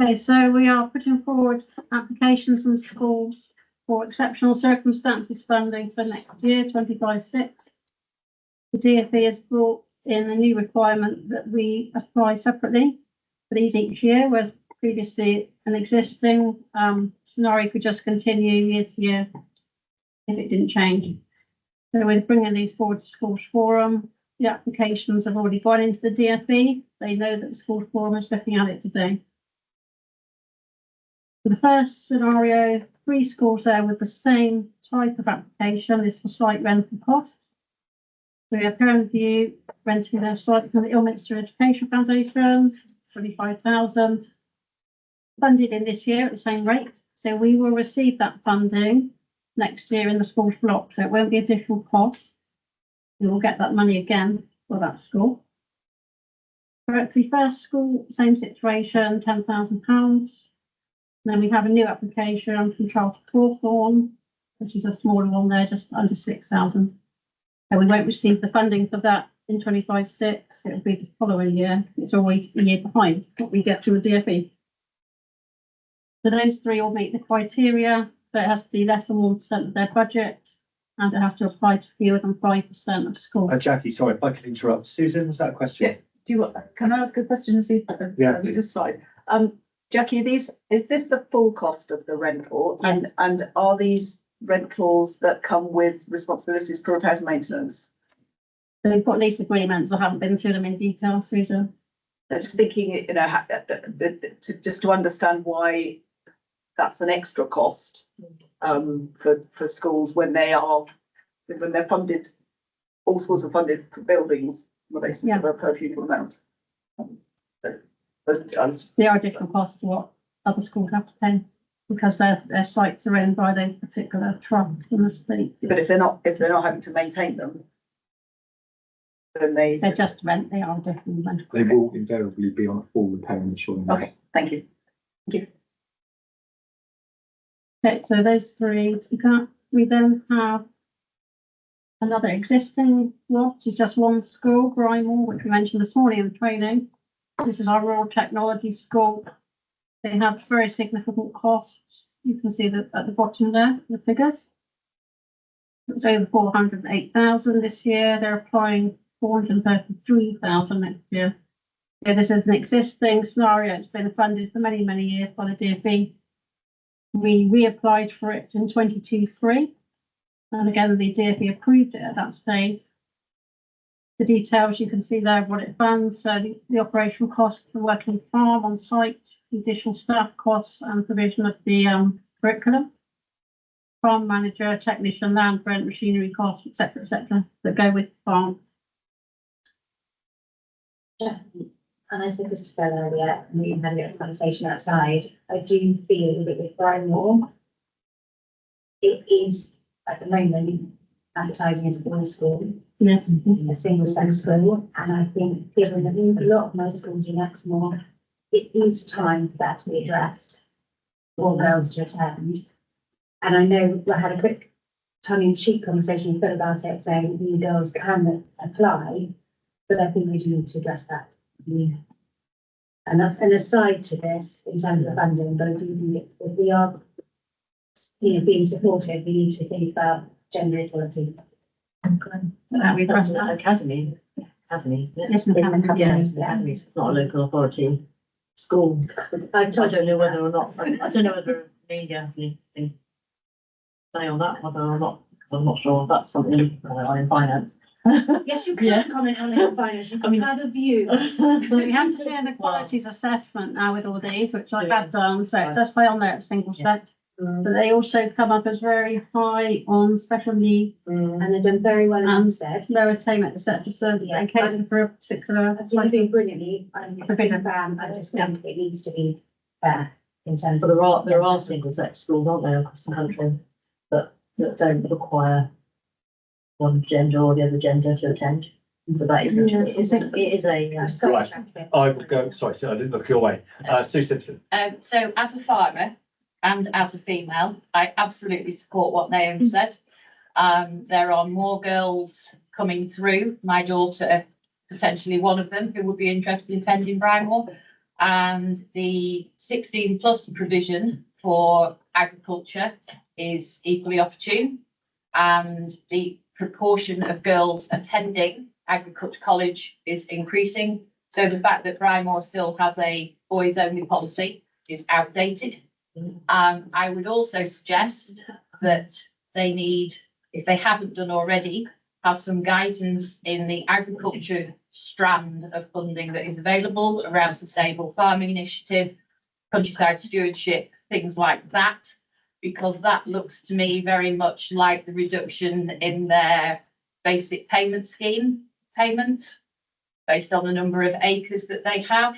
Okay, so we are putting forward applications from schools for exceptional circumstances funding for next year, 25/6. The DfE has brought in a new requirement that we apply separately for these each year, where previously an existing scenario could just continue year to year if it didn't change. So we're bringing these forward to Schools Forum. The applications have already gone into the DfE. They know that the Schools Forum is looking at it today. For the first scenario, 3 schools there with the same type of application is for site rental cost. We are currently renting their site from the Ilminster Education Foundation, 25,000. Funded in this year at the same rate. So we will receive that funding next year in the school's block. So it won't be additional cost. We will get that money again for that school. For the first school, same situation, £10,000. Then we have a new application from Charles Hawthorne, which is a smaller one there, just under 6,000. And we won't receive the funding for that in 25/6. It will be the following year. It's always a year behind what we get through the DfE. So those 3 all meet the criteria, but it has to be less than 1% of their budget, and it has to apply to fewer than 5% of schools. Jackie, sorry if I can interrupt. Susan, was that a question? Yeah. Can I ask a question, Susan? Yeah. Just slide. Jackie, is this the full cost of the rental? Yes. And are these rentals that come with responsibilities for repairs and maintenance? They've got lease agreements. I haven't been through them in detail, Susan. Just thinking, you know, just to understand why that's an extra cost for schools when they're funded, all schools are funded for buildings on the basis of a per pupil amount. But There are additional costs to what other schools have to pay because their sites are owned by those particular trusts in the state. but if they're not having to maintain them, then They're just rent, they are different rent. They will invariably be on a full repair and insurance. Okay, thank you. Okay, so those three, we then have another existing one, which is just one school, Grimewell, which we mentioned this morning in the training. This is our rural technology school. They have very significant costs. You can see that at the bottom there, the figures. It's over 408,000 this year. They're applying 433,000 next year. So this is an existing scenario. It's been funded for many, many years by the DfE. We reapplied for it in 22-3. And again, the DfE approved it at that stage. The details you can see there of what it funds. So the operational costs for working farm on site, the additional staff costs and provision of the curriculum. Farm manager, technician, land rent, machinery costs, etc., that go with farm. And I said this to Phil earlier, and we had a little conversation outside. I do feel that with Grimewell, it is at the moment advertising as a boys' school. Yes. A single sex school, and I think given that a lot of my schools in Exmoor, it is time for that to be addressed for girls to attend. And I know I had a quick tongue-in-cheek conversation with Phil about it, saying you girls can apply, but I think we do need to address that. Yeah. And that's an aside to this in terms of funding, but I do think if we are, being supportive, we need to think about gender equality. We've That's done an that. academy, isn't it? Yes, and Yeah, it's an academy, it's not a local authority school. I don't know whether or not, I don't know whether media actually can say on that, whether or not, I'm not sure if that's something in finance. Yes, you Yeah. can comment on it in finance, you I mean- can have a view. We have to do an equalities assessment now with all these, which I have done, so it does say on there it's single sex. But they also come up as very high on special needs, And they've done very well in Um, Hampstead. low attainment, etc. So they cater for a particular. I think they're doing brilliantly. I just think it needs to be fair in terms But of. there are single sex schools, aren't there, across the country that don't require one gender or the other gender to attend. So that is, it is a. So Right. attractive. I will go, sorry, so I didn't look your way. Sue Simpson. So as a farmer and as a female, I absolutely support what Naomi says. There are more girls coming through. My daughter, potentially one of them, who would be interested in attending Brimewell. And the 16+ provision for agriculture is equally opportune. And the proportion of girls attending agriculture college is increasing. So the fact that Brimewell still has a boys only policy is outdated. I would also suggest that they need, if they haven't done already, have some guidance in the agriculture strand of funding that is available around sustainable farming initiative, countryside stewardship, things like that, because that looks to me very much like the reduction in their basic payment scheme payment based on the number of acres that they have.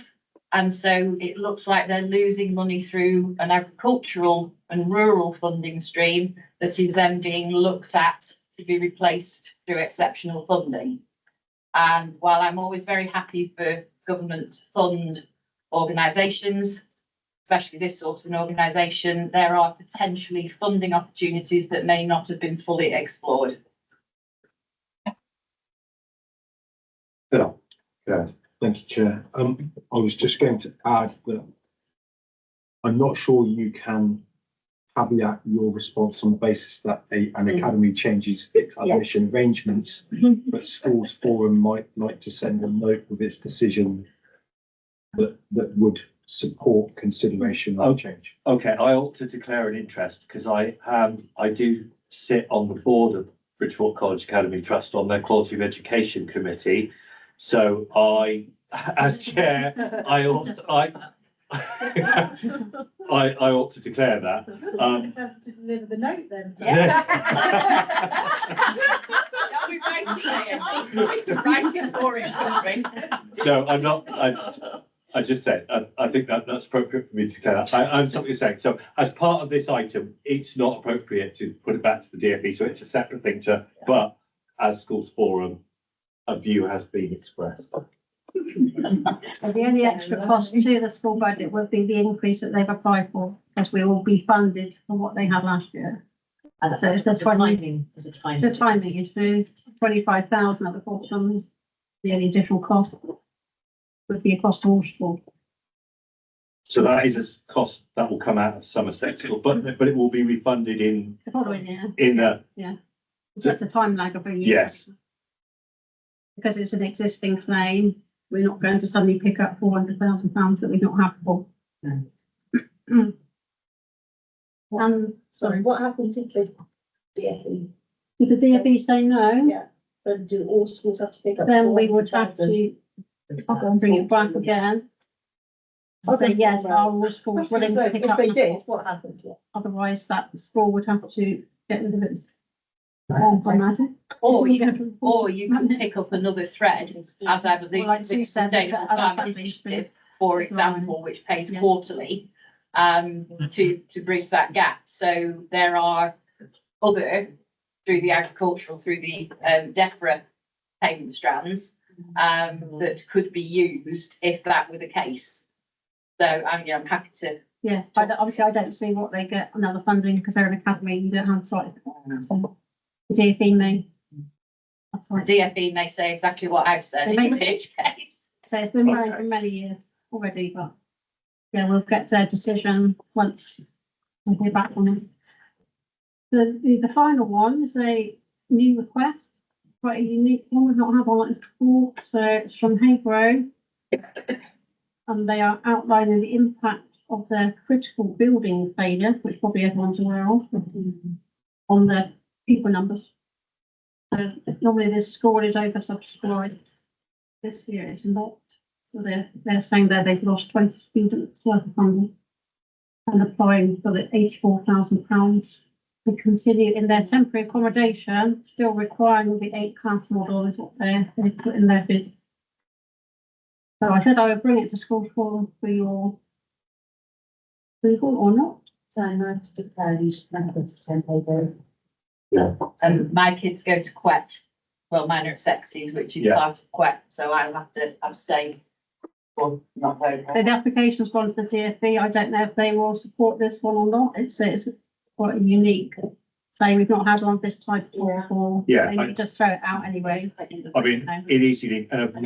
And so it looks like they're losing money through an agricultural and rural funding stream that is then being looked at to be replaced through exceptional funding. And while I'm always very happy for government to fund organisations, especially this sort of an organisation, there are potentially funding opportunities that may not have been fully explored. Phil. Yes. Thank you, Chair. I was just going to add that I'm not sure you can caveat your response on the basis that an academy changes its admission arrangements, but schools forum might like to send a note with its decision that would support consideration of change. Okay, I ought to declare an interest because I do sit on the board of Bridgeport College Academy Trust on their Quality of Education Committee. So I, as chair, I ought to declare that. To deliver the note then. Shall we write it here? Write it for it, can't we? No, I'm not, I just said, I think that's appropriate for me to declare that. I understand what you're saying. So as part of this item, it's not appropriate to put it back to the DfE, so it's a separate thing but as Schools Forum, a view has been expressed. So the only extra cost to the school budget would be the increase that they've applied for, as we will be funded for what they had last year. So it's the 20, There's a it's timing. a timing issue, 25,000 at the bottom is the only additional cost. Would be across the whole school. So that is a cost that will come out of Somerset School, but it will be refunded in The following year, the, it's just a time lag of a year. yes. Because it's an existing claim, we're not going to suddenly pick up £400,000 that we don't have for. Sorry, What happens if the DfE, if the DfE say no, then do all schools have to pick up? then we would have 400,000? to, I'll go and bring it back again. I'll say yes, are all schools willing to pick If up? they did, what happened? Otherwise, that school would have to get rid of its. Imagine. Or you can pick up another thread, as I believe, Well, like the Sue said, they've Sustainable got other Farming funding Initiative, streams. for example, which pays Yeah. quarterly, to bridge that gap. So there are other, through the agricultural, through the DEFRA payment strands, that could be used if that were the case. So I'm happy to. Yes, obviously I don't see what they get another funding because they're an academy, you don't have sites. So the DfE may. That's The right. DfE may say exactly what I've said They may- in each case. So it's been running for many years already, but yeah, we'll get their decision once we hear back from them. The final one is a new request, quite a unique one. We've not had one like this before. So it's from Haybro. And they are outlining the impact of their critical building failure, which probably everyone's aware of, on their people numbers. So normally this school is oversubscribed. This year it's not. So they're saying that they've lost 20 students worth of funding and applying for the £84,000 to continue in their temporary accommodation, still requiring the 8 class model is what they put in their bid. So I said I would bring it to school forum for your approval or not. So I have to declare you should make it a tempo. My kids go to Quet, well, mine are at Sexies, which is Yeah. part of Quet, so I'll have to abstain. Or not vote. So the application's gone to the DfE. I don't know if they will support this one or not. It's quite a unique thing. We've not had one of this type before. Yeah, Maybe just throw it out anyway. I mean, it is unique and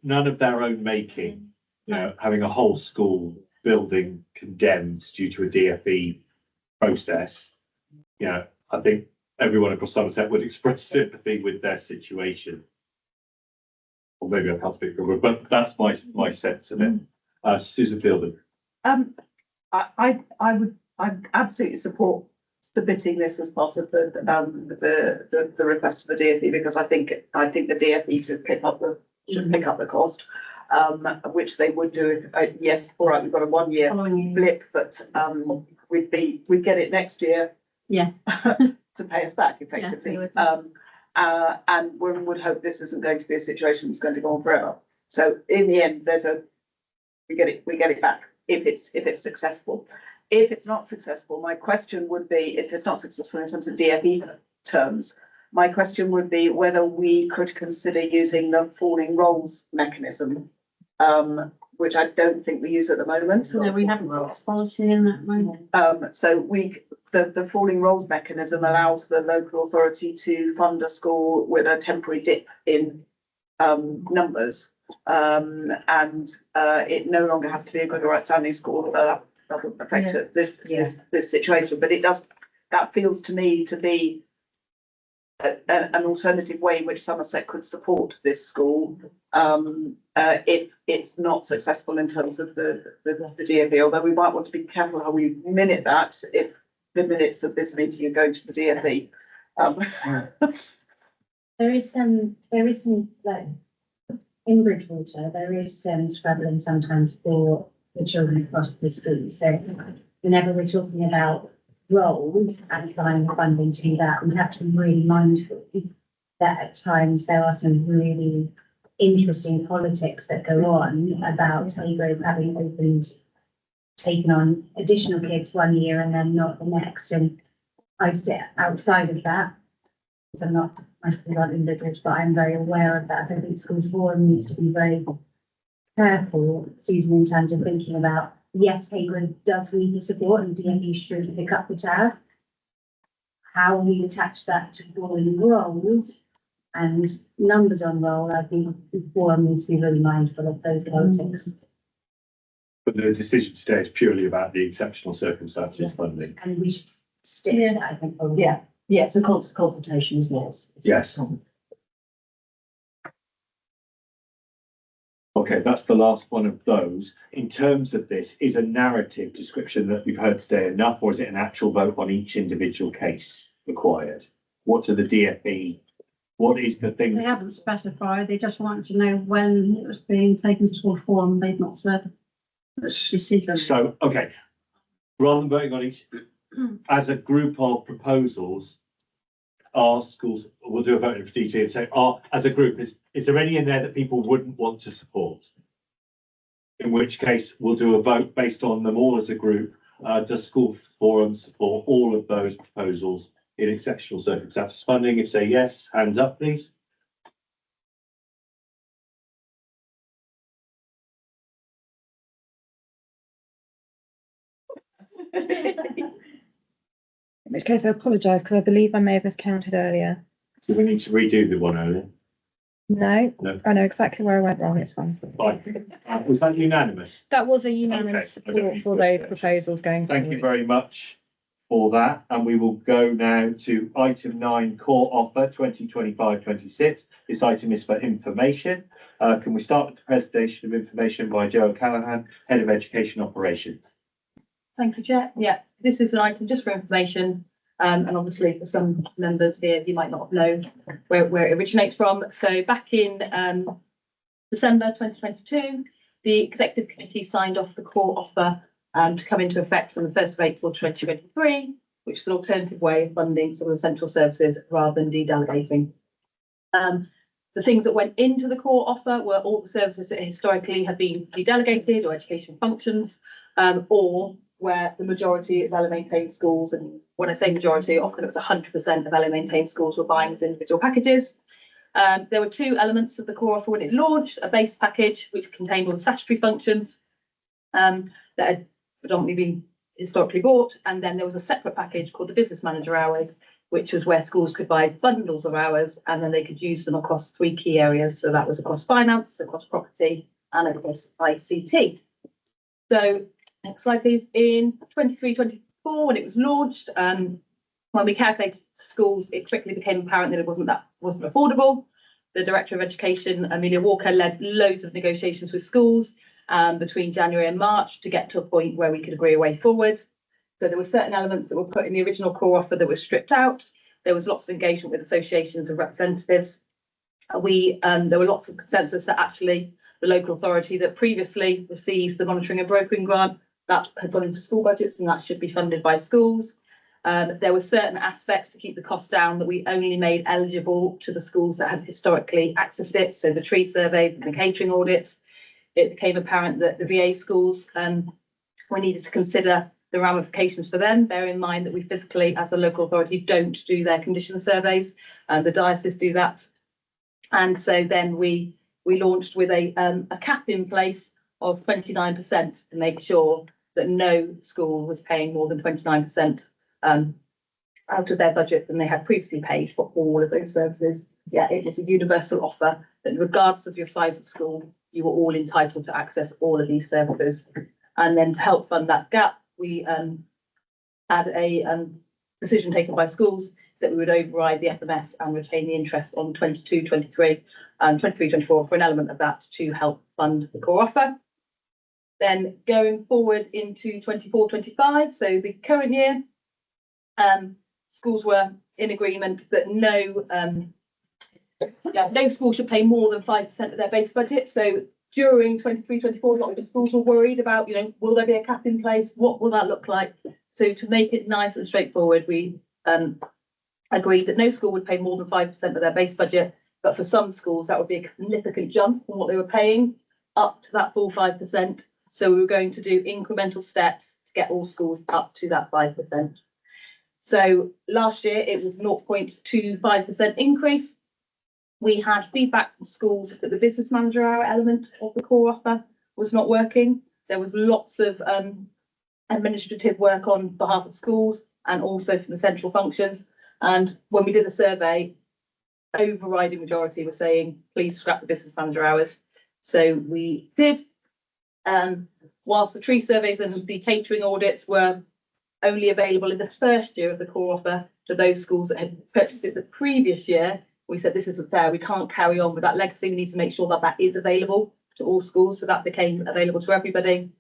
none of their own making, you know, having a whole school building condemned due to a DfE process. You know, I think everyone across Somerset would express sympathy with their situation. Or maybe I can't speak for everyone, but that's my sense of it. Susan Fielden. I absolutely support submitting this as part of the request to the DfE because I think the DfE should pick up the cost, which they would do. Yes, all right, we've got a 1 year Following you. blip, but we'd get it next year. Yeah. To pay us back effectively. Yeah, And one would hope this isn't going to be a situation that's going to go on forever. So in the end, we get it back if it's successful. If it's not successful, my question would be, if it's not successful in terms of DfE terms, my question would be whether we could consider using the falling rolls mechanism, which I don't think we use at the moment. No, we haven't got a policy in that way. So the falling rolls mechanism allows the local authority to fund a school with a temporary dip in numbers. And it no longer has to be a good or outstanding school, although that doesn't affect this situation. But that feels to me to be an alternative way in which Somerset could support this school if it's not successful in terms of the DfE, although we might want to be careful how we minute that if the minutes of this meeting are going to the DfE. There is some, like, in Bridgewater, there is some scrabbling sometimes for the children across the school. So whenever we're talking about roles and applying funding to that, we have to be really mindful that at times there are some really interesting politics that go on about Haygrove having opened, taken on additional kids one year and then not the next. And I sit outside of that. So I'm not mostly about individuals, but I'm very aware of that. So I think Schools Forum needs to be very careful, Susan, in terms of thinking about, yes, Haygrove does need the support and DMV should pick up the tab. How we attach that to falling roles and numbers on roll, I think the forum needs to be really mindful of those politics. But the decision today is purely about the exceptional circumstances funding. And we should stick to that, I think. Probably. Yeah, yeah, it's a consultation, isn't it? Yes. Okay, that's the last one of those. In terms of this, is a narrative description that we've heard today enough, or is it an actual vote on each individual case required? What are the DFE? What is the thing? They haven't specified, they just wanted to know when it was being taken to school form, they've not said. Decision. So, okay, rather than voting on each, as a group of proposals, our schools, we'll do a vote for DG and say, as a group, is there any in there that people wouldn't want to support? In which case, we'll do a vote based on them all as a group. Does School Forum support all of those proposals in exceptional circumstances funding? If say yes, hands up, please. In which case I apologise because I believe I may have miscounted earlier. So we need to redo the one earlier. No, No. I know exactly where I went wrong, it's fine. Fine. Was that unanimous? That was a unanimous Okay, I don't support need for to- those proposals going forward. Thank you very much for that. And we will go now to item 9, core offer 2025-26. This item is for information. Can we start with the presentation of information by Joe O'Callaghan, Head of Education Operations? Thank you, Chair. Yeah, this is an item just for information. And obviously for some members here, you might not know where it originates from. So back in December 2022, the Executive Committee signed off the core offer to come into effect from the 1st of April 2023, which is an alternative way of funding some of the central services rather than de-delegating. The things that went into the core offer were all the services that historically have been de-delegated or education functions, or where the majority of LA-maintained schools, and when I say majority, often it was 100% of LA-maintained schools were buying as individual packages. There were two elements of the core offer when it launched: a base package, which contained all the statutory functions that had predominantly been historically bought, and then there was a separate package called the business manager hours, which was where schools could buy bundles of hours and then they could use them across 3 key areas. So that was across finance, across property, and across ICT. So next slide, please. In 23-24, when it was launched, when we calculated schools, it quickly became apparent that it wasn't affordable. The Director of Education, Amelia Walker, led loads of negotiations with schools between January and March to get to a point where we could agree a way forward. So there were certain elements that were put in the original core offer that were stripped out. There was lots of engagement with associations and representatives. There were lots of consensus that actually the local authority that previously received the monitoring and brokering grant, that had gone into school budgets and that should be funded by schools. There were certain aspects to keep the cost down that we only made eligible to the schools that had historically accessed it. So the tree survey, the catering audits. It became apparent that the VA schools, we needed to consider the ramifications for them. Bear in mind that we physically, as a local authority, don't do their condition surveys. The diocese do that. And so then we launched with a cap in place of 29% to make sure that no school was paying more than 29% out of their budget than they had previously paid for all of those services. Yeah, it was a universal offer that regardless of your size of school, you were all entitled to access all of these services. And then to help fund that gap, we had a decision taken by schools that we would override the FMS and retain the interest on 22-23 and 23-24 for an element of that to help fund the core offer. Then going forward into 24-25, so the current year, schools were in agreement that no school should pay more than 5% of their base budget. So during 23-24, a lot of the schools were worried about, will there be a cap in place? What will that look like? So to make it nice and straightforward, we agreed that no school would pay more than 5% of their base budget, but for some schools that would be a significant jump from what they were paying up to that full 5%. So we were going to do incremental steps to get all schools up to that 5%. So last year it was 0.25% increase. We had feedback from schools that the business manager hour element of the core offer was not working. There was lots of administrative work on behalf of schools and also from the central functions. And when we did a survey, overriding majority were saying, please scrap the business manager hours. So we did. Whilst the tree surveys and the catering audits were only available in the first year of the core offer to those schools that had purchased it the previous year, we said this isn't fair. We can't carry on with that legacy. We need to make sure that that is available to all schools. So that became available to everybody.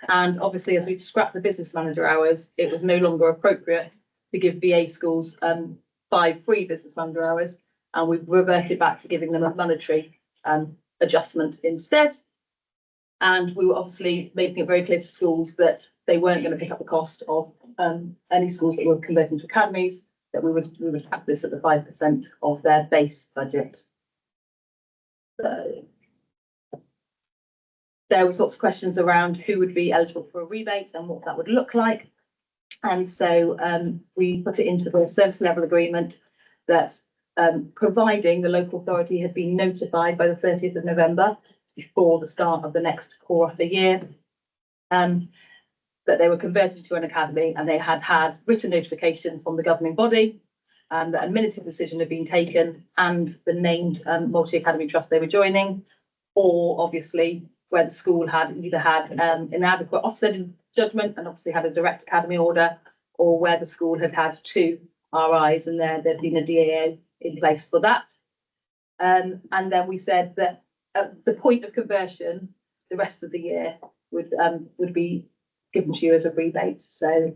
And obviously, as we scrapped the business manager hours, it was no longer appropriate to give BA schools 5 free business manager hours. And we've reverted back to giving them a monetary adjustment instead. And we were obviously making it very clear to schools that they weren't going to pick up the cost of any schools that were converting to academies, that we would cap this at the 5% of their base budget. So there was lots of questions around who would be eligible for a rebate and what that would look like. And so we put it into the service level agreement that providing the local authority had been notified by the 30th of November before the start of the next core of the year, that they were converted to an academy and they had had written notification from the governing body and that a minute of decision had been taken and the named multi-academy trust they were joining, or obviously where the school had either had inadequate Ofsted judgment and obviously had a direct academy order, or where the school had had 2 RIs and there'd been a DAO in place for that. And then we said that at the point of conversion, the rest of the year would be given to you as a rebate. So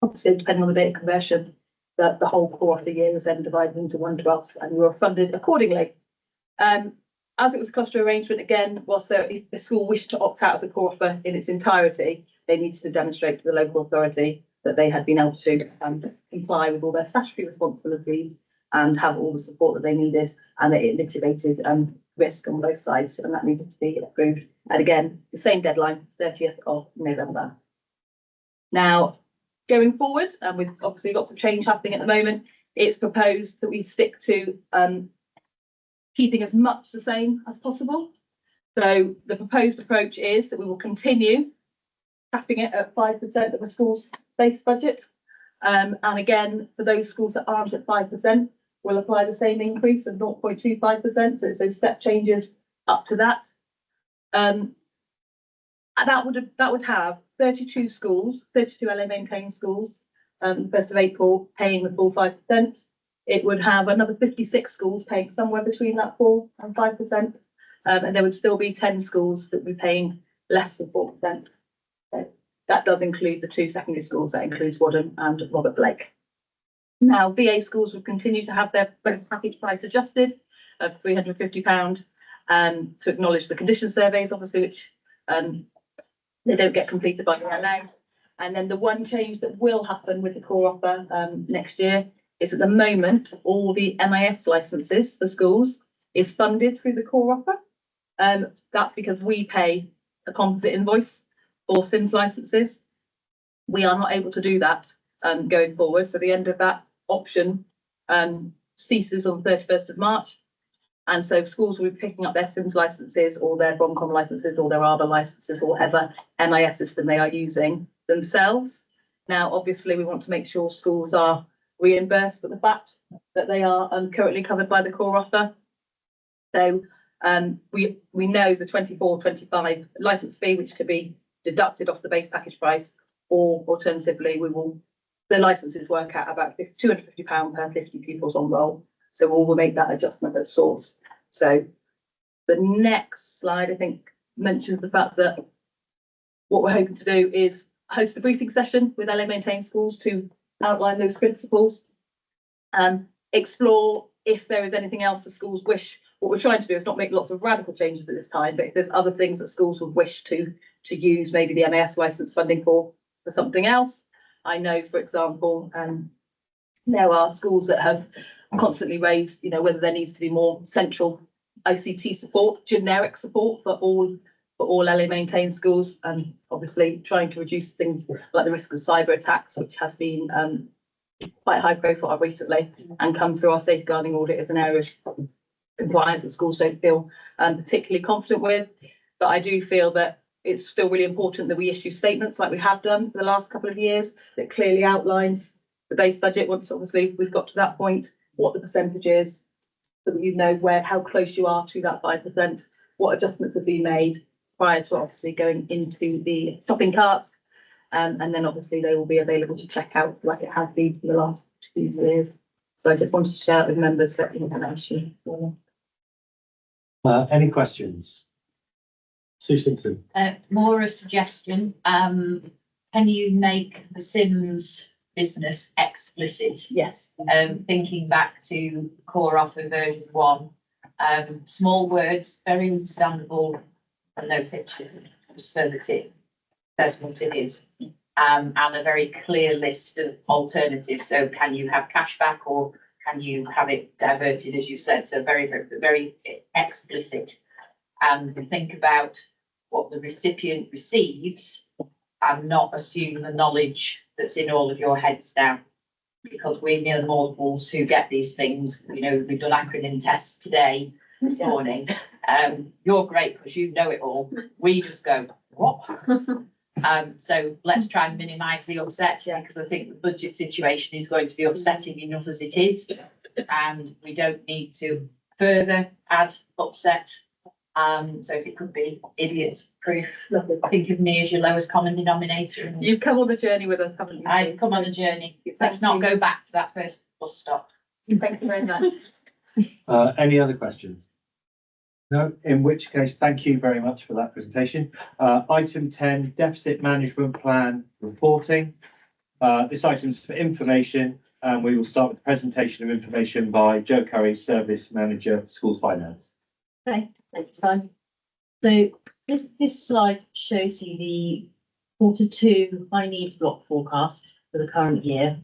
obviously, depending on the date of conversion, the whole core of the year was then divided into 1/12 and you were funded accordingly. As it was a cluster arrangement, again, whilst if the school wished to opt out of the core offer in its entirety, they needed to demonstrate to the local authority that they had been able to comply with all their statutory responsibilities and have all the support that they needed, and that it mitigated risk on both sides, and that needed to be approved. And again, the same deadline, 30th of November. Now, going forward, and with obviously lots of change happening at the moment, it's proposed that we stick to keeping as much the same as possible. So the proposed approach is that we will continue capping it at 5% of a school's base budget. And again, for those schools that aren't at 5%, we'll apply the same increase of 0.25%. So it's those step changes up to that. And that would have 32 schools, 32 LA maintained schools, 1st of April paying the full 5%. It would have another 56 schools paying somewhere between that 4 and 5%. And there would still be 10 schools that would be paying less than 4%. So that does include the 2 secondary schools. That includes Wadham and Robert Blake. Now, VA schools would continue to have their package price adjusted of £350 to acknowledge the condition surveys, obviously, which they don't get completed by the LA. And then the one change that will happen with the core offer next year is at the moment, all the MIS licenses for schools is funded through the core offer. That's because we pay a composite invoice for SIMS licenses. We are not able to do that going forward. So the end of that option ceases on the 31st of March. And so schools will be picking up their SIMS licenses or their Bromcom licenses or their ARBA licenses or whatever MIS system they are using themselves. Now, obviously, we want to make sure schools are reimbursed for the fact that they are currently covered by the core offer. So we know the 24-25 license fee, which could be deducted off the base package price, or alternatively, the licenses work out about £250 per 50 pupils on roll. So we'll make that adjustment at source. So the next slide, I think, mentions the fact that what we're hoping to do is host a briefing session with LA maintained schools to outline those principles. Explore if there is anything else the schools wish. What we're trying to do is not make lots of radical changes at this time, but if there's other things that schools would wish to use, maybe the MAS licence funding for something else. I know, for example, there are schools that have constantly raised, whether there needs to be more central ICT support, generic support for all LA maintained schools, and obviously trying to reduce things like the risk of cyber attacks, which has been quite high profile recently and come through our safeguarding audit as an area of compliance that schools don't feel particularly confident with. But I do feel that it's still really important that we issue statements like we have done for the last couple of years that clearly outlines the base budget. Once obviously we've got to that point, what the percentage is, so that you know how close you are to that 5%, what adjustments have been made prior to obviously going into the shopping carts. And then obviously they will be available to check out like it has been for the last 2 years. So I just wanted to share it with members for information. Any questions? Sue Simpson. More a suggestion. Can you make the Sims business explicit? Yes. Thinking back to core offer version 1, small words, very understandable, and no pictures, so that it says what it is. And a very clear list of alternatives. So can you have cashback or can you have it diverted, as you said? So very, very, very explicit. And think about what the recipient receives and not assume the knowledge that's in all of your heads now. Because we're mere mortals who get these things. We've done acronym tests today, this morning. You're great because you know it all. We just go, what? So let's try and minimise the upset, because I think the budget situation is going to be upsetting enough as it is, and we don't need to further add upset. So if it could be idiot proof, think of me as your lowest common denominator. You've come on the journey with us, haven't you? I've come on the journey. Let's not go back to that first bus stop. Thank you very much. Any other questions? No, in which case, thank you very much for that presentation. Item 10, deficit management plan reporting. This item's for information, and we will start with the presentation of information by Jo Curry, Service Manager, Schools Finance. Okay, thanks, Simon. So this slide shows you the Q2 high needs block forecast for the current year.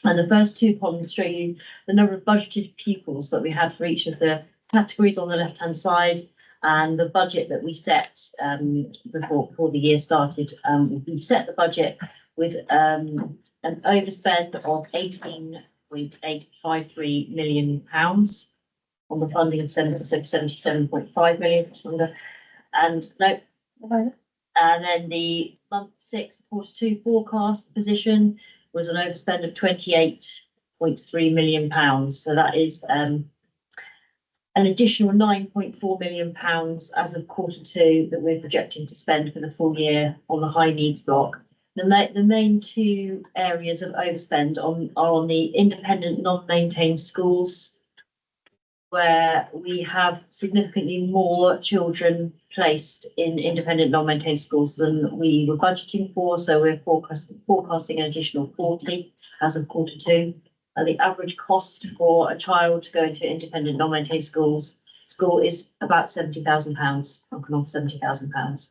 And the first 2 columns show you the number of budgeted pupils that we had for each of the categories on the left-hand side, and the budget that we set before the year started. We set the budget with an overspend of £18.853 million on the funding of 77.5 million. And then the month 6 Q2 forecast position was an overspend of £28.3 million. So that is an additional £9.4 million as of Q2 that we're projecting to spend for the full year on the high needs block. The main 2 areas of overspend are on the independent non-maintained schools, where we have significantly more children placed in independent non-maintained schools than we were budgeting for. So we're forecasting an additional 40 as of Q2. The average cost for a child to go into independent non-maintained school is about £70,000, knocking off £70,000.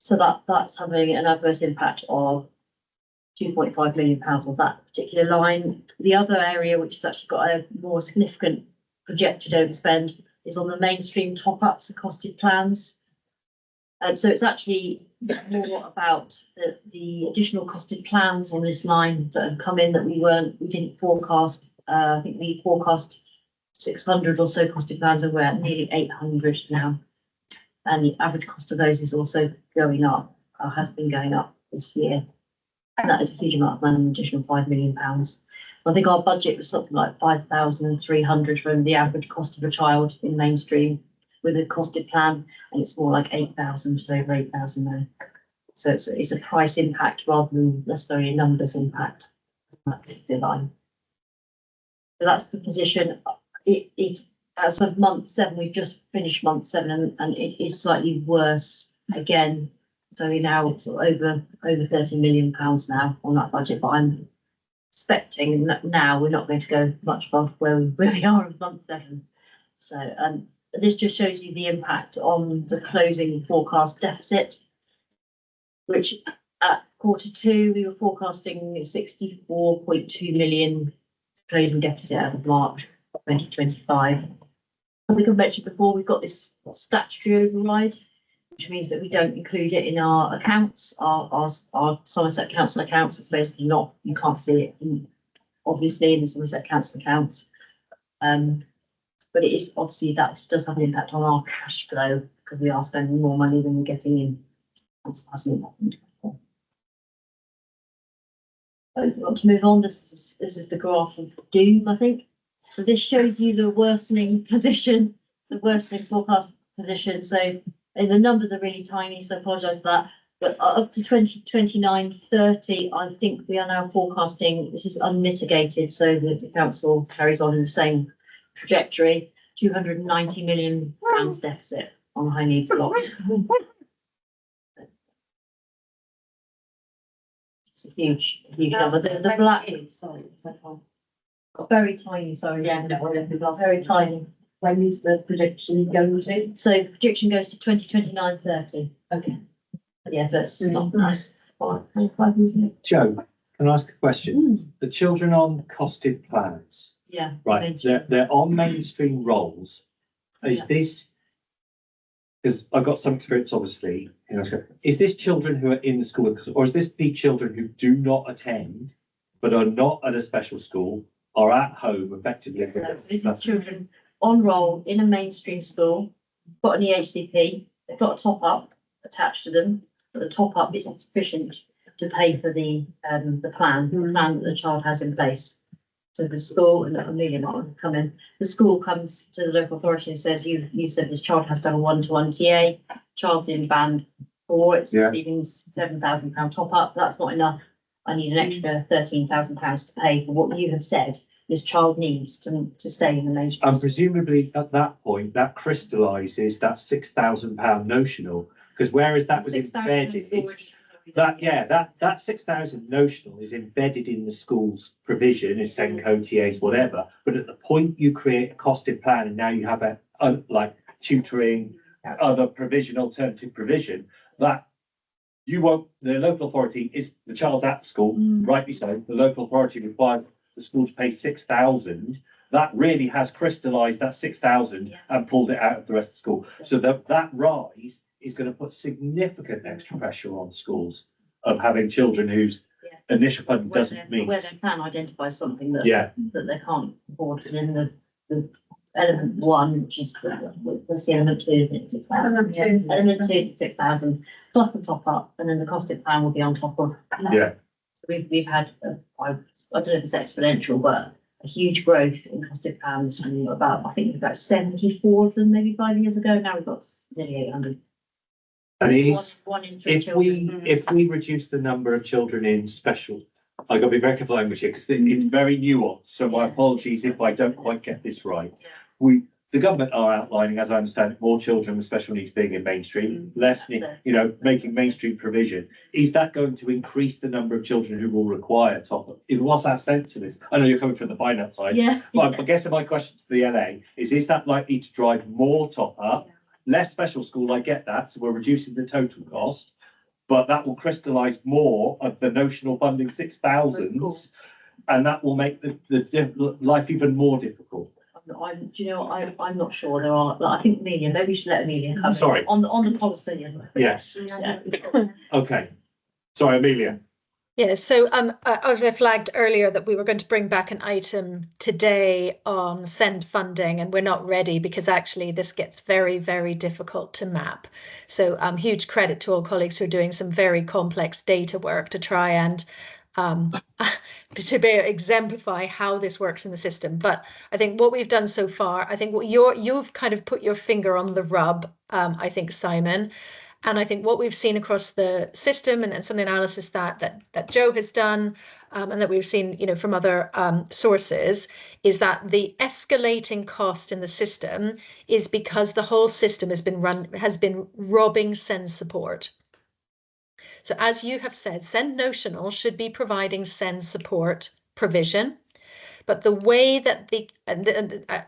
So that's having an adverse impact of £2.5 million on that particular line. The other area, which has actually got a more significant projected overspend, is on the mainstream top-ups and costed plans. And so it's actually more about the additional costed plans on this line that have come in that we didn't forecast. I think we forecast 600 or so costed plans, and we're at nearly 800 now. And the average cost of those is also going up, has been going up this year. And that is a huge amount of money, an additional £5 million. So I think our budget was something like 5,300 from the average cost of a child in mainstream with a costed plan, and it's more like 8,000, just over 8,000 now. So it's a price impact rather than necessarily a numbers impact on that particular line. So that's the position. It as of month 7, we've just finished month 7, and it is slightly worse again So we're now sort of over £30 million now on that budget, but I'm expecting that now we're not going to go much above where we are in month 7. So this just shows you the impact on the closing forecast deficit, which at Q2 we were forecasting 64.2 million closing deficit as of March 2025. I think I mentioned before, we've got this statutory override, which means that we don't include it in our accounts, our Somerset Council accounts. It's basically not, you can't see it obviously in the Somerset Council accounts. But it is obviously that does have an impact on our cash flow because we are spending more money than we're getting in. So we want to move on. This is the graph of doom, I think. So this shows you the worsening position, the worsening forecast position. So and the numbers are really tiny, so I apologise for that. But up to 2029-30, I think we are now forecasting, this is unmitigated, so that the council carries on in the same trajectory, £290 million deficit on the high needs block. It's a huge number. The black is, sorry, it's very tiny, sorry. Yeah, no, very tiny. When is the prediction going to? So the prediction goes to 2029-30. Okay. Yeah, so it's not nice. 25, isn't it? Joe, can I ask a question? The children on costed plans, Yeah. right? They're on mainstream roles. Is this? Because I've got some experience, obviously. Is this children who are in the school, or is this the children who do not attend, but are not at a special school, are at home effectively? No, this is children on roll in a mainstream school, got an EHCP, they've got a top up attached to them, but the top up isn't sufficient to pay for the plan that the child has in place. So the school, and Amelia might come in, the school comes to the local authority and says, you said this child has to have a 1-to-1 TA, child's in band 4, it's leaving £7,000 top up, that's not enough. I need an extra £13,000 to pay for what you have said this child needs to stay in the mainstream. And presumably at that point, that crystallises that £6,000 notional, because whereas that was embedded, that 6,000 notional is embedded in the school's provision, is SENCO, TAs, whatever. But at the point you create a costed plan and now you have a like tutoring, other provision, alternative provision, that you won't, the local authority is, the child's at school, rightly so, the local authority required the school to pay 6,000, that really has crystallised that 6,000 and pulled it out of the rest of the school. So that rise is going to put significant extra pressure on schools of having children whose initial funding doesn't meet. Where they can identify something that they can't afford, and then the element 1, which is what's the element 2, isn't it? 6,000. Element 2, 6,000 plus the top up, and then the costed plan will be on top of. So we've had I don't know if it's exponential, but a huge growth in costed plans from I think about 74 of them maybe 5 years ago. Now we've got nearly 800. And one in 3 children. if we reduce the number of children in special, I've got to be very careful language here because it's very nuanced. So my apologies if I don't quite get this right. The government are outlining, as I understand it, more children with special needs being in mainstream, less, making mainstream provision. Is that going to increase the number of children who will require top up? What's our sense of this? I know you're coming from the finance side. But I guess my question to the LA is that likely to drive more top up, less special school? I get that. So we're reducing the total cost, but that will crystallise more of the notional funding 6,000, and that will make the life even more difficult. I'm not sure there are. I think Amelia, maybe we should let Amelia come Sorry. on the policy. Yes. Okay. Sorry, Amelia. Yeah, so as I flagged earlier that we were going to bring back an item today on SEND funding, and we're not ready because actually this gets very, very difficult to map. So huge credit to all colleagues who are doing some very complex data work to try and to be exemplify how this works in the system. But I think what we've done so far, I think what you've kind of put your finger on the rub, I think, Simon. And I think what we've seen across the system and some of the analysis that Joe has done and that we've seen, from other sources, is that the escalating cost in the system is because the whole system has been robbing SEND support. So as you have said, SEND Notional should be providing SEND support provision. But the way that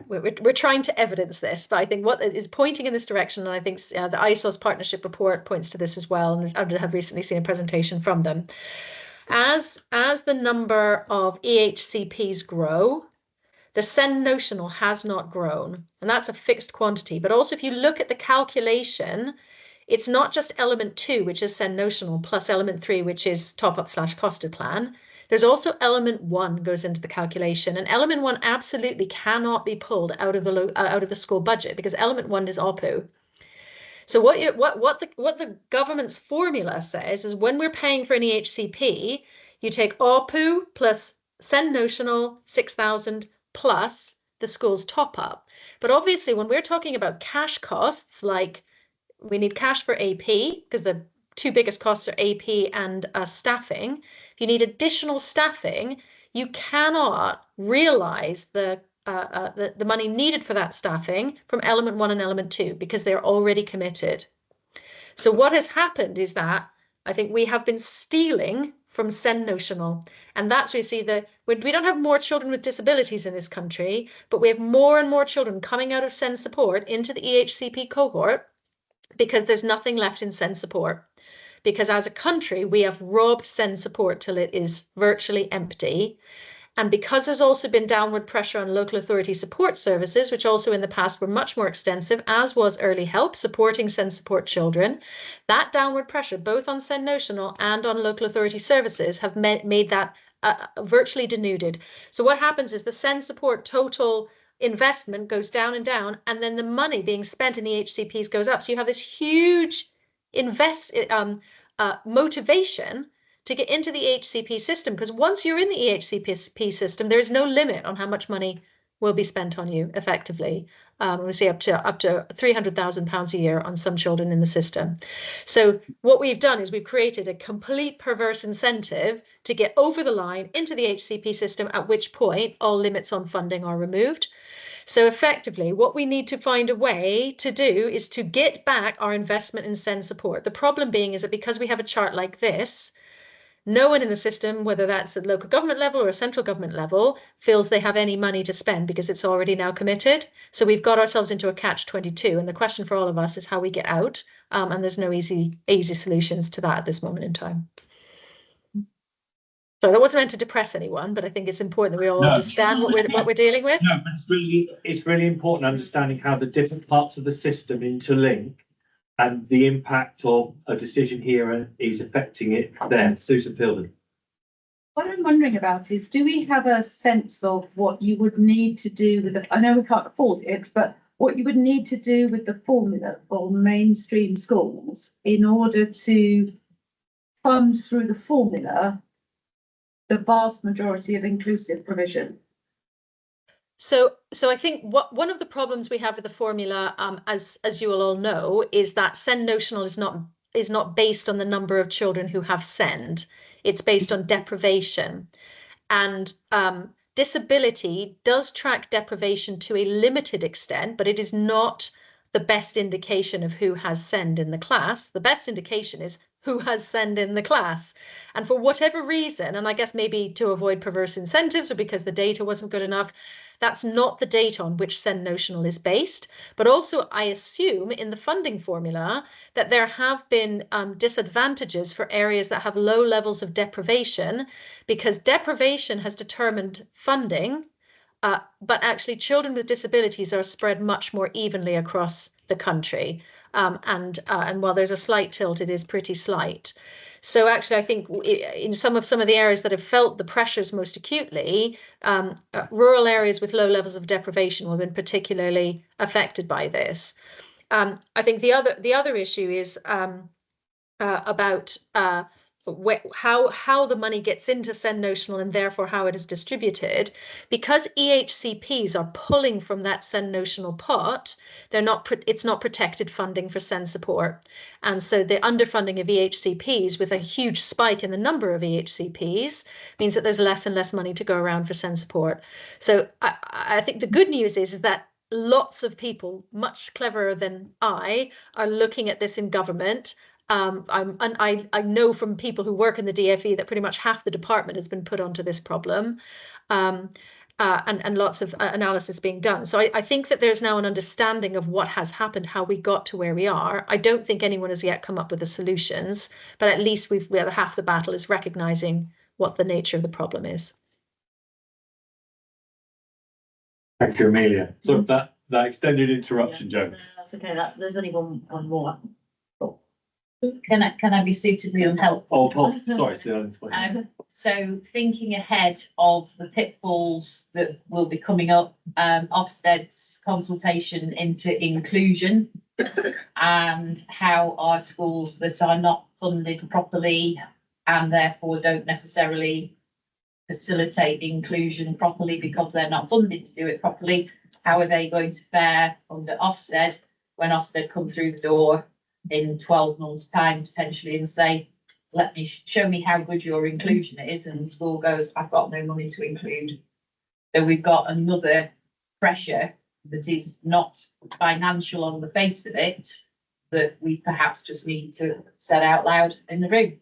we're trying to evidence this, but I think what is pointing in this direction, and I think the ISOS partnership report points to this as well, and I have recently seen a presentation from them. As the number of EHCPs grow, the SEND Notional has not grown, and that's a fixed quantity. But also, if you look at the calculation, it's not just element 2, which is SEND Notional, plus element 3, which is top up / costed plan. There's also element 1 goes into the calculation, and element 1 absolutely cannot be pulled out of the school budget, because element 1 is OPU. So what the government's formula says is, when we're paying for an EHCP, you take OPU plus SEND Notional 6,000 plus the school's top up. But obviously, when we're talking about cash costs, like we need cash for AP, because the two biggest costs are AP and staffing. If you need additional staffing, you cannot realize the money needed for that staffing from element 1 and element 2, because they're already committed. So what has happened is that I think we have been stealing from SEND Notional, and that's where you see we don't have more children with disabilities in this country, but we have more and more children coming out of SEND support into the EHCP cohort, because there's nothing left in SEND support. Because as a country, we have robbed SEND support till it is virtually empty. And because there's also been downward pressure on local authority support services, which also in the past were much more extensive, as was Early Help, supporting SEND support children, that downward pressure, both on SEND Notional and on local authority services, have made that virtually denuded. So what happens is the SEND support total investment goes down, and then the money being spent in EHCPs goes up. So you have this huge motivation to get into the EHCP system, because once you're in the EHCP system, there is no limit on how much money will be spent on you effectively. We see up to £300,000 a year on some children in the system. So what we've done is we've created a complete perverse incentive to get over the line into the HCP system, at which point all limits on funding are removed. So effectively, what we need to find a way to do is to get back our investment in SEND support. The problem being is that because we have a chart like this, no one in the system, whether that's at local government level or a central government level, feels they have any money to spend because it's already now committed. So we've got ourselves into a catch-22. And the question for all of us is how we get out. And there's no easy solutions to that at this moment in time. So that wasn't meant to depress anyone, but I think it's important that we all understand what we're dealing with. No, but it's really important understanding how the different parts of the system interlink and the impact of a decision here is affecting it there. Susan Fielden. What I'm wondering about is, do we have a sense of what you would need to do with I know we can't afford it, but what you would need to do with the formula for mainstream schools in order to fund through the formula the vast majority of inclusive provision? So I think one of the problems we have with the formula, as you will all know, is that SEND Notional is not based on the number of children who have SEND. It's based on deprivation, and disability does track deprivation to a limited extent, but it is not the best indication of who has SEND in the class. The best indication is who has SEND in the class. And for whatever reason, and I guess maybe to avoid perverse incentives or because the data wasn't good enough, that's not the data on which SEND Notional is based. But also, I assume in the funding formula that there have been disadvantages for areas that have low levels of deprivation, because deprivation has determined funding, but actually children with disabilities are spread much more evenly across the country. And while there's a slight tilt, it is pretty slight. So actually, I think in some of the areas that have felt the pressures most acutely, rural areas with low levels of deprivation will have been particularly affected by this. I think the other issue is about how the money gets into SEND Notional and therefore how it is distributed. Because EHCPs are pulling from that SEND Notional pot, it's not protected funding for SEND support. And so the underfunding of EHCPs, with a huge spike in the number of EHCPs, means that there's less and less money to go around for SEND support. So I think the good news is that lots of people, much cleverer than I, are looking at this in government I know from people who work in the DFE that pretty much half the department has been put onto this problem. And lots of analysis being done. So I think that there's now an understanding of what has happened, how we got to where we are. I don't think anyone has yet come up with the solutions, but at least we have half the battle is recognizing what the nature of the problem is. Thank you, Amelia. So that extended interruption, Joe. That's okay, there's only one more. Can I be suitably unhelpful? Oh, Paul, sorry, So thinking ahead of the pitfalls that will be coming up, Ofsted's consultation into inclusion and how our schools that are not funded properly and therefore don't necessarily facilitate inclusion properly because they're not funded to do it properly, how are they going to fare under Ofsted when Ofsted come through the door in 12 months' time potentially and say, show me how good your inclusion is, and the school goes, I've got no money to include. So we've got another pressure that is not financial on the face of it, that we perhaps just need to say out loud in the room.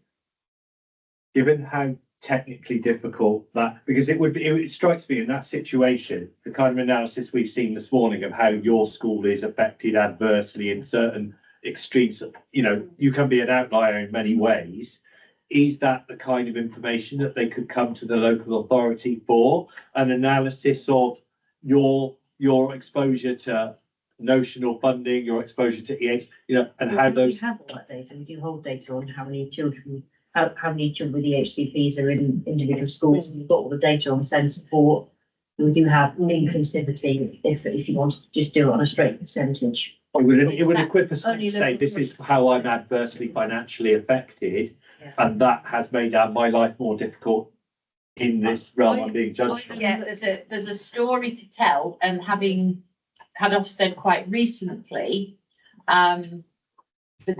Given how technically difficult that, because it strikes me in that situation, the kind of analysis we've seen this morning of how your school is affected adversely in certain extremes, you can be an outlier in many ways. Is that the kind of information that they could come to the local authority for? An analysis of your exposure to notional funding, your exposure to EH, and how those. We have all that data. We do hold data on how many children with EHCPs are in individual schools, and we've got all the data on SEND support. We do have inclusivity if you want to just do it on a straight percentage. It would equip us to say this is how I'm adversely financially affected, and that has made my life more difficult in this realm I'm being judged from. Yeah, there's a story to tell, and having had Ofsted quite recently, the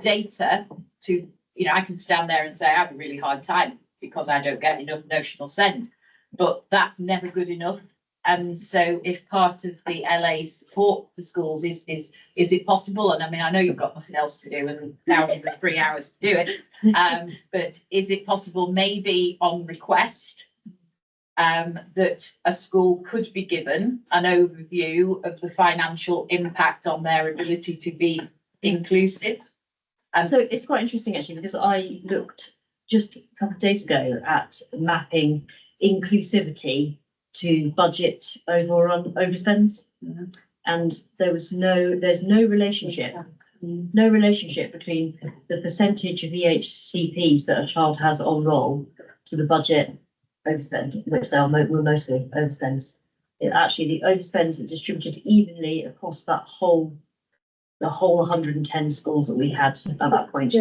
data to, I can stand there and say I have a really hard time because I don't get enough notional SEND, but that's never good enough. And so if part of the LA support for schools is it possible? And I mean, I know you've got nothing else to do and now you've got 3 hours to do it. But is it possible maybe on request that a school could be given an overview of the financial impact on their ability to be inclusive? So it's quite interesting actually, because I looked just a couple of days ago at mapping inclusivity to budget overspends, and there's no relationship between the percentage of EHCPs that a child has on roll to the budget overspend, which they were mostly overspends. Actually, the overspends are distributed evenly across the whole 110 schools that we had at that point.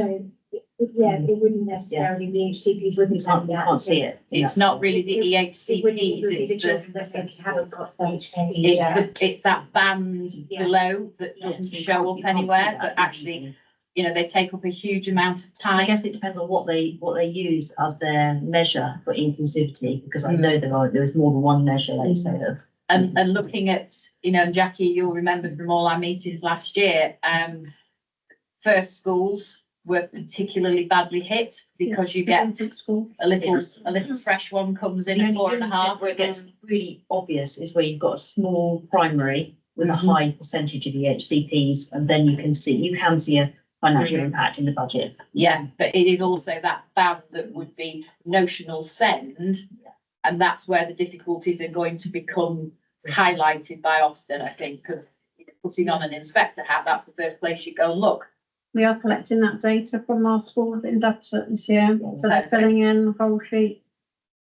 Yeah, it wouldn't necessarily be HCPs wouldn't have You that. can't see it. It's not really the It wouldn't EHCPs, be the it's children that haven't got HCPs. it's that band below that doesn't show up anywhere, but actually, they take up a huge amount of I time. guess it depends on what they use as their measure for inclusivity, because I know there is more than one measure, let's say, of. And looking at, Jackie, you'll remember from all our meetings last year, first schools were particularly badly hit because you get a little fresh one comes in at 4.5. Where it gets really obvious is where you've got a small primary with a high percentage of EHCPs, and then you can see a financial impact in the budget. Yeah, but it is also that band that would be notional SEND, and that's where the difficulties are going to become highlighted by Ofsted, I think, because putting on an inspector hat, that's the first place you go and look. We are collecting that data from our schools in Deptford this year, so they're filling in the whole sheet.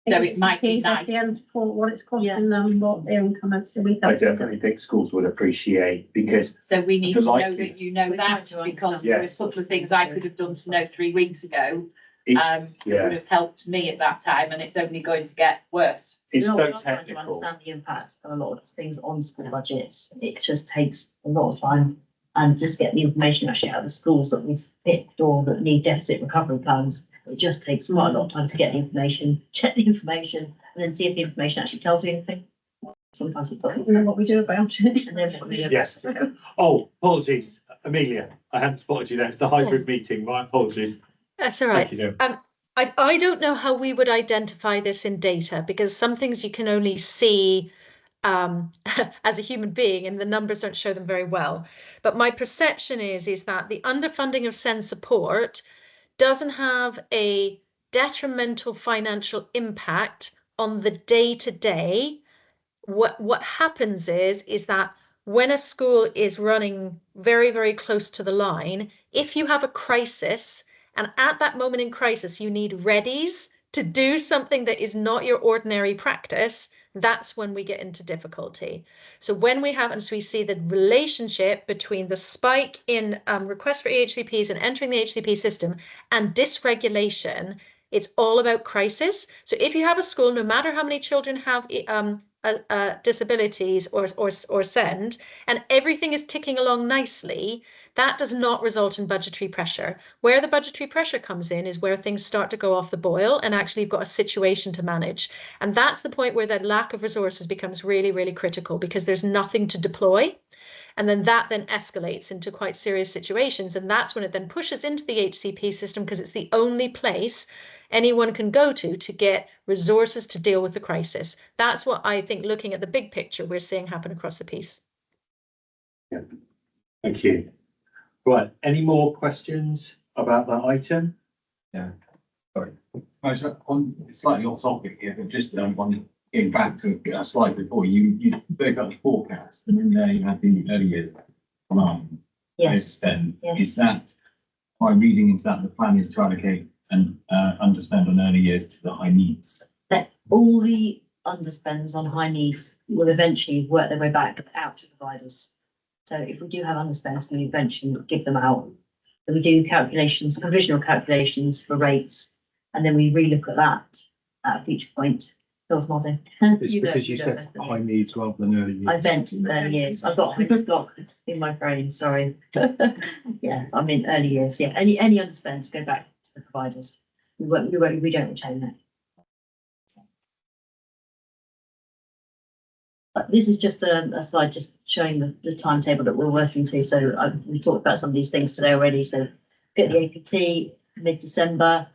So it might be nice. SDN support, what it's costing them, what their income is, so we I can. definitely think schools would appreciate, because So we need to know Delighted. that you know We're that, trying to because understand. there are a couple of things I could have done to know 3 weeks ago. it's, Would have helped me at that time, and it's only going to get worse. it's We're so not trying to technical. understand the impact of a lot of these things on school budgets. It just takes a lot of time, and just get the information actually out of the schools that we've picked or that need deficit recovery plans. It just takes quite a lot of time to get the information, check the information, and then see if the information actually tells you anything. sometimes it I doesn't. don't know what we do about it. And then we- Yes. Oh, apologies, Amelia, I hadn't spotted you there. It's the hybrid meeting. My apologies. That's all right. Thank you, Joe. I don't know how we would identify this in data because some things you can only see as a human being and the numbers don't show them very well. But my perception is that the underfunding of SEND support doesn't have a detrimental financial impact on the day-to-day. What happens is that when a school is running very, very close to the line, if you have a crisis, and at that moment in crisis, you need readies to do something that is not your ordinary practice, that's when we get into difficulty. So when we have, and so we see the relationship between the spike in requests for EHCPs and entering the HCP system and dysregulation, it's all about crisis. So if you have a school, no matter how many children have disabilities or SEND, and everything is ticking along nicely, that does not result in budgetary pressure. Where the budgetary pressure comes in is where things start to go off the boil and actually you've got a situation to manage. And that's the point where that lack of resources becomes really, really critical because there's nothing to deploy. And then that then escalates into quite serious situations. And that's when it then pushes into the HCP system because it's the only place anyone can go to get resources to deal with the crisis. That's what I think, looking at the big picture, we're seeing happen across the piece. Yeah. Thank you. Right, any more questions about that item? Yeah, sorry. I was on slightly off topic here, but just on getting back to a slide before, you spoke about the forecast, and then there you had the early years on. Yes. Then Yes. is that, my reading is that the plan is to allocate and underspend on early years to the high needs? That all the underspends on high needs will eventually work their way back out to providers. So if we do have underspends, we eventually give them out. So we do calculations, provisional calculations for rates, and then we relook at that at a future point. Phil's nodding. It's You know- because you know said better than me. high needs rather than early years. I meant early years. I've got this block in my brain, sorry. Yeah, I mean early years, yeah. Any underspends go back to the providers. We don't retain that. But this is just a slide just showing the timetable that we're working to. So we talked about some of these things today already. So get the APT mid-December.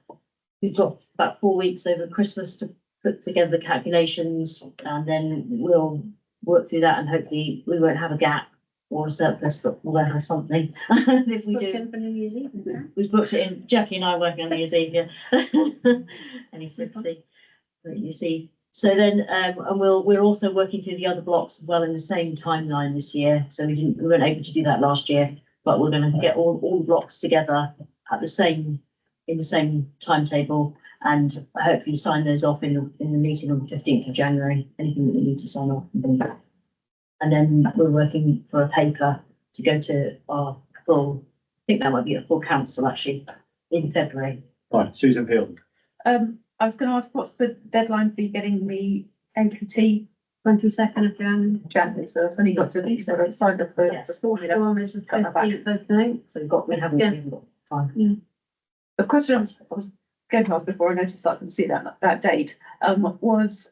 We've got about 4 weeks over Christmas to put together the calculations, and then we'll work through that, and hopefully we won't have a gap or a surplus, but we'll have something. If we Booked do, in for New Year's Eve, isn't it? we've booked it in. Jackie and I are working on New Year's Eve, yeah. Any sympathy? You see. So then, and we're also working through the other blocks as well in the same timeline this year. So we weren't able to do that last year, but we're going to get all the blocks together at in the same timetable, and hopefully sign those off in the meeting on the 15th of January. Anything that we need to sign off and bring back. And then we're working for a paper to go to our full, I think that might be a full council actually in February. Right, Susan Peel. I was gonna ask, what's the deadline for you getting the APT 22nd of January. so it's only got to be, so it's signed up for Yes. the fourth. One is the Cut that back. 15th, I think. So we haven't Yeah. even got time. The question I was going to ask before I noticed I couldn't see that date, was,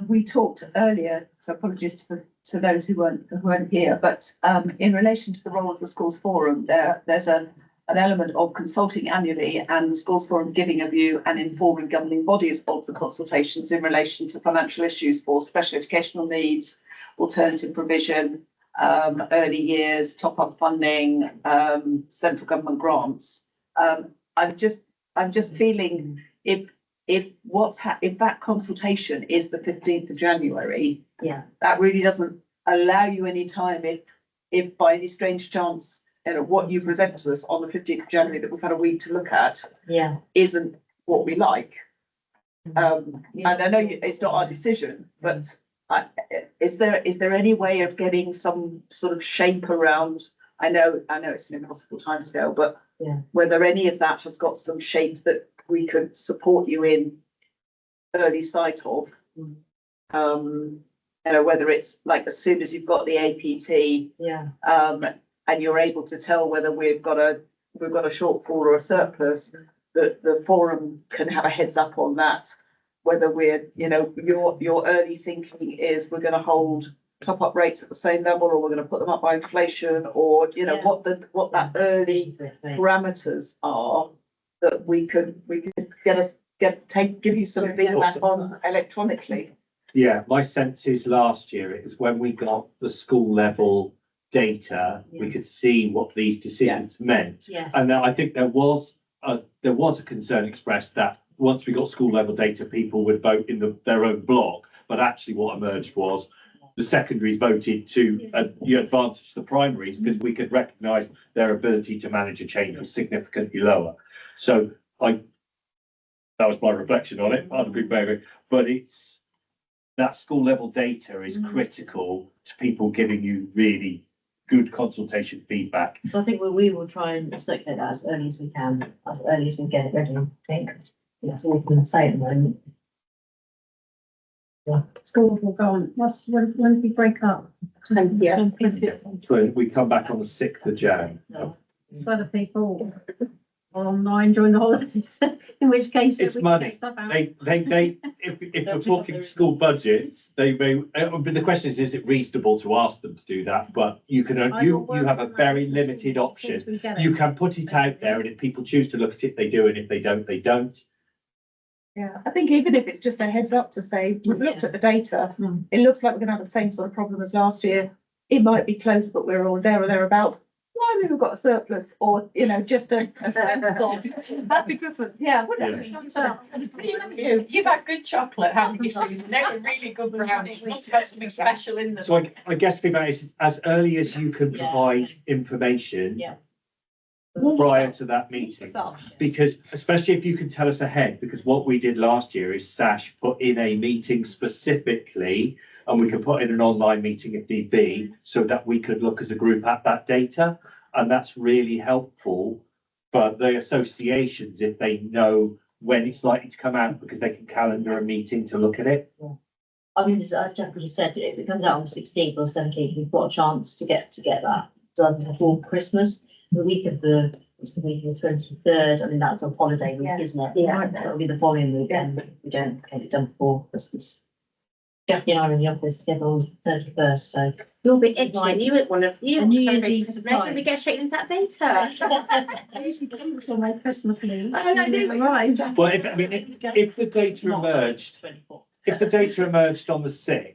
we talked earlier, so apologies to those who weren't here, but, in relation to the role of the schools forum, there's an element of consulting annually and the schools forum giving a view and informing governing bodies of the consultations in relation to financial issues for special educational needs, alternative provision, early years, top-up funding, central government grants. I'm just feeling if that consultation is the 15th of January, Yeah. that really doesn't allow you any time if by any strange chance, what you present to us on the 15th of January that we've had a week to look at Yeah. isn't what we like. And I know it's not our decision, but is there any way of getting some sort of shape around? I know it's an impossible timescale, but Yeah. whether any of that has got some shape that we could support you in early sight of. Whether it's like as soon as you've got the APT, Yeah. and you're able to tell whether we've got a shortfall or a surplus, that the forum can have a heads up on that whether we're, you know, your early thinking is we're gonna hold top up rates at the same level, or we're gonna put them up by inflation, or, you know, Yeah. what that early parameters are that we could give you some feedback on electronically. Yeah, my sense is last year, it was when we got the school level data, we could see what these decisions meant. Yes. And I think there was a concern expressed that once we got school level data, people would vote in their own block. But actually what emerged was the secondaries voted to advantage the primaries because we could recognise their ability to manage a change was significantly lower. So that was my reflection on it, other people maybe, but it's that school level data is critical to people giving you really good consultation feedback. So I think we will try and circulate that as early as we can, as early as we get it ready, I think. That's all we can say at the moment. Schools will go on, when do we break up? Yes. So we come back on the 6th of Jan. It's whether people are online during the holidays, in which case. It's we can money. get stuff out. If we're talking school budgets, they may, but the question is it reasonable to ask them to do that? But you can, you have a very limited option. You can put it out there, and if people choose to look at it, they do, and if they don't, they don't. Yeah, I think even if it's just a heads up to say, we've looked at the data, it looks like we're gonna have the same sort of problem as last year. It might be close, but we're all there or thereabouts. Why have we got a surplus, or, you know, just a that'd be good for, yeah, whatever. You've had good chocolate, haven't you, Susan? They were really good brownies. Must have had something special in them. So I guess feedback is as early as you can provide information. Yeah. Prior to that meeting, because especially if you can tell us ahead, because what we did last year is Sash put in a meeting specifically, and we can put in an online meeting if need be, so that we could look as a group at that data, and that's really helpful for the associations if they know when it's likely to come out, because they can calendar a meeting to look at it. I mean, as Jeffrey just said, if it comes out on the 16th or 17th, we've got a chance to get that done before Christmas. The week of it's the week of the 23rd. I mean, that's a holiday week, isn't it? Yeah. That'll be the following week, and we don't get it done before Christmas. Jackie and I are in the office together on the 31st, so. You'll be itching, you wouldn't want to, you And you don't need want to to, when we get straight into that data. I usually cancel my Christmas leave. I do. Right. Well, if the data emerged, if the data emerged on the 6th,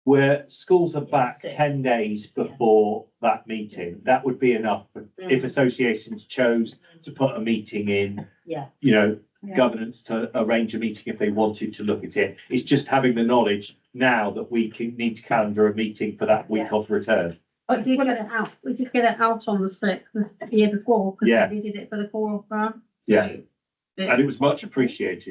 where schools are back 10 days before that meeting, that would be enough. If associations chose to put a meeting in, you know, governance to arrange a meeting if they wanted to look at it. It's just having the knowledge now that we need to calendar a meeting for that week of return. I did get it out, we did get it out on the 6th the year before, because we did it for the core of. Yeah, and it was much apprecied.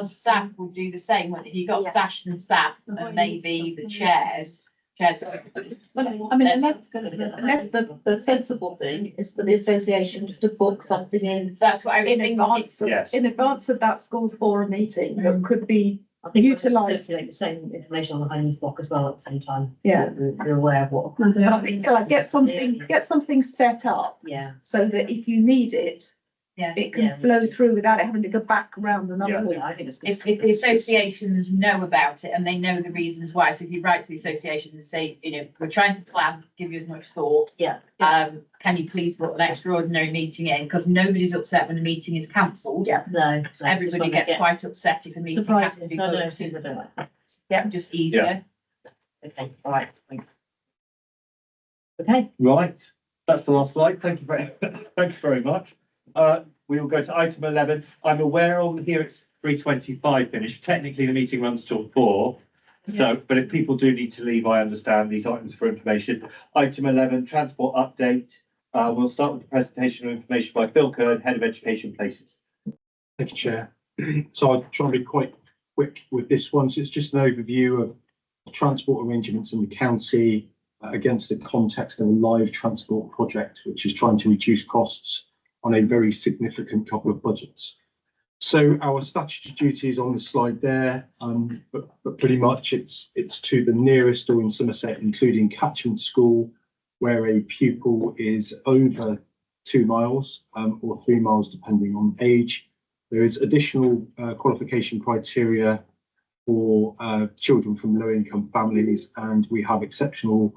Staff will do the same, whether you got staff and staff, and maybe the chairs. I mean, unless the sensible thing is for the associations to book something in. That's what I was In thinking. advance, in advance of that schools forum meeting that could be I think utilised. circulate the same information on the home block as well at the same time. Yeah. So you're aware of what. I think like get something set up Yeah. so that if you need it, it can flow through without it having to go back around another week. I think it's. If the associations know about it and they know the reasons why, so if you write to the association and say, you know, we're trying to plan, give you as much thought. Can you please put an extraordinary meeting in? Because nobody's upset when a meeting is cancelled. No. Everybody gets quite upset if a meeting has to be booked. Yeah, just easier. Okay, all right. Okay. Right, that's the last slide. Thank you very much. We will go to item 11. I'm aware on here it's 3:25 finish. Technically, the meeting runs till 4. So, but if people do need to leave, I understand these items for information. Item 11, transport update. We'll start with the presentation of information by Phil Kern, Head of Education Places. Thank you, Chair. So I'll try and be quite quick with this one. So it's just an overview of transport arrangements in the county against the context of a live transport project, which is trying to reduce costs on a very significant couple of budgets. So our statutory duty is on the slide there, but pretty much it's to the nearest or in Somerset, including catchment school, where a pupil is over 2 miles or 3 miles, depending on age, There is additional qualification criteria for children from low-income families, and we have exceptional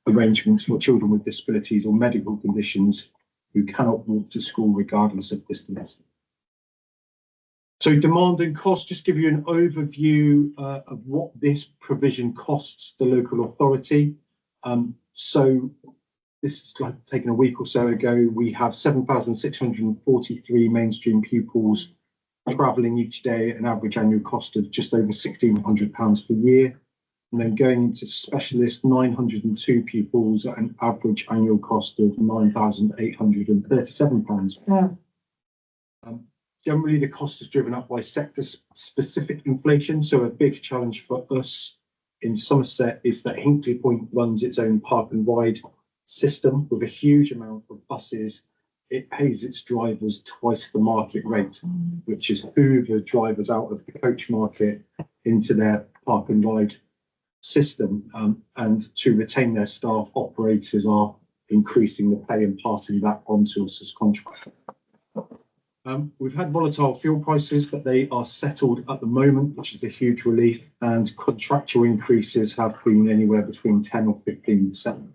arrangements for children with disabilities or medical conditions who cannot walk to school regardless of distance. So demand and cost, just give you an overview of what this provision costs the local authority. So this is like taken a week or so ago. We have 7,643 mainstream pupils travelling each day at an average annual cost of just over £1,600 per year. And then going into specialist, 902 pupils at an average annual cost of £9,837. Yeah. Generally, the cost is driven up by sector-specific inflation. So a big challenge for us in Somerset is that Hinkley Point runs its own park and ride system with a huge amount of buses. It pays its drivers twice the market rate, which is hoover drivers out of the coach market into their park and ride system. And to retain their staff, operators are increasing the pay and passing that on to us as contractors. We've had volatile fuel prices, but they are settled at the moment, which is a huge relief, and contractual increases have been anywhere between 10 or 15%.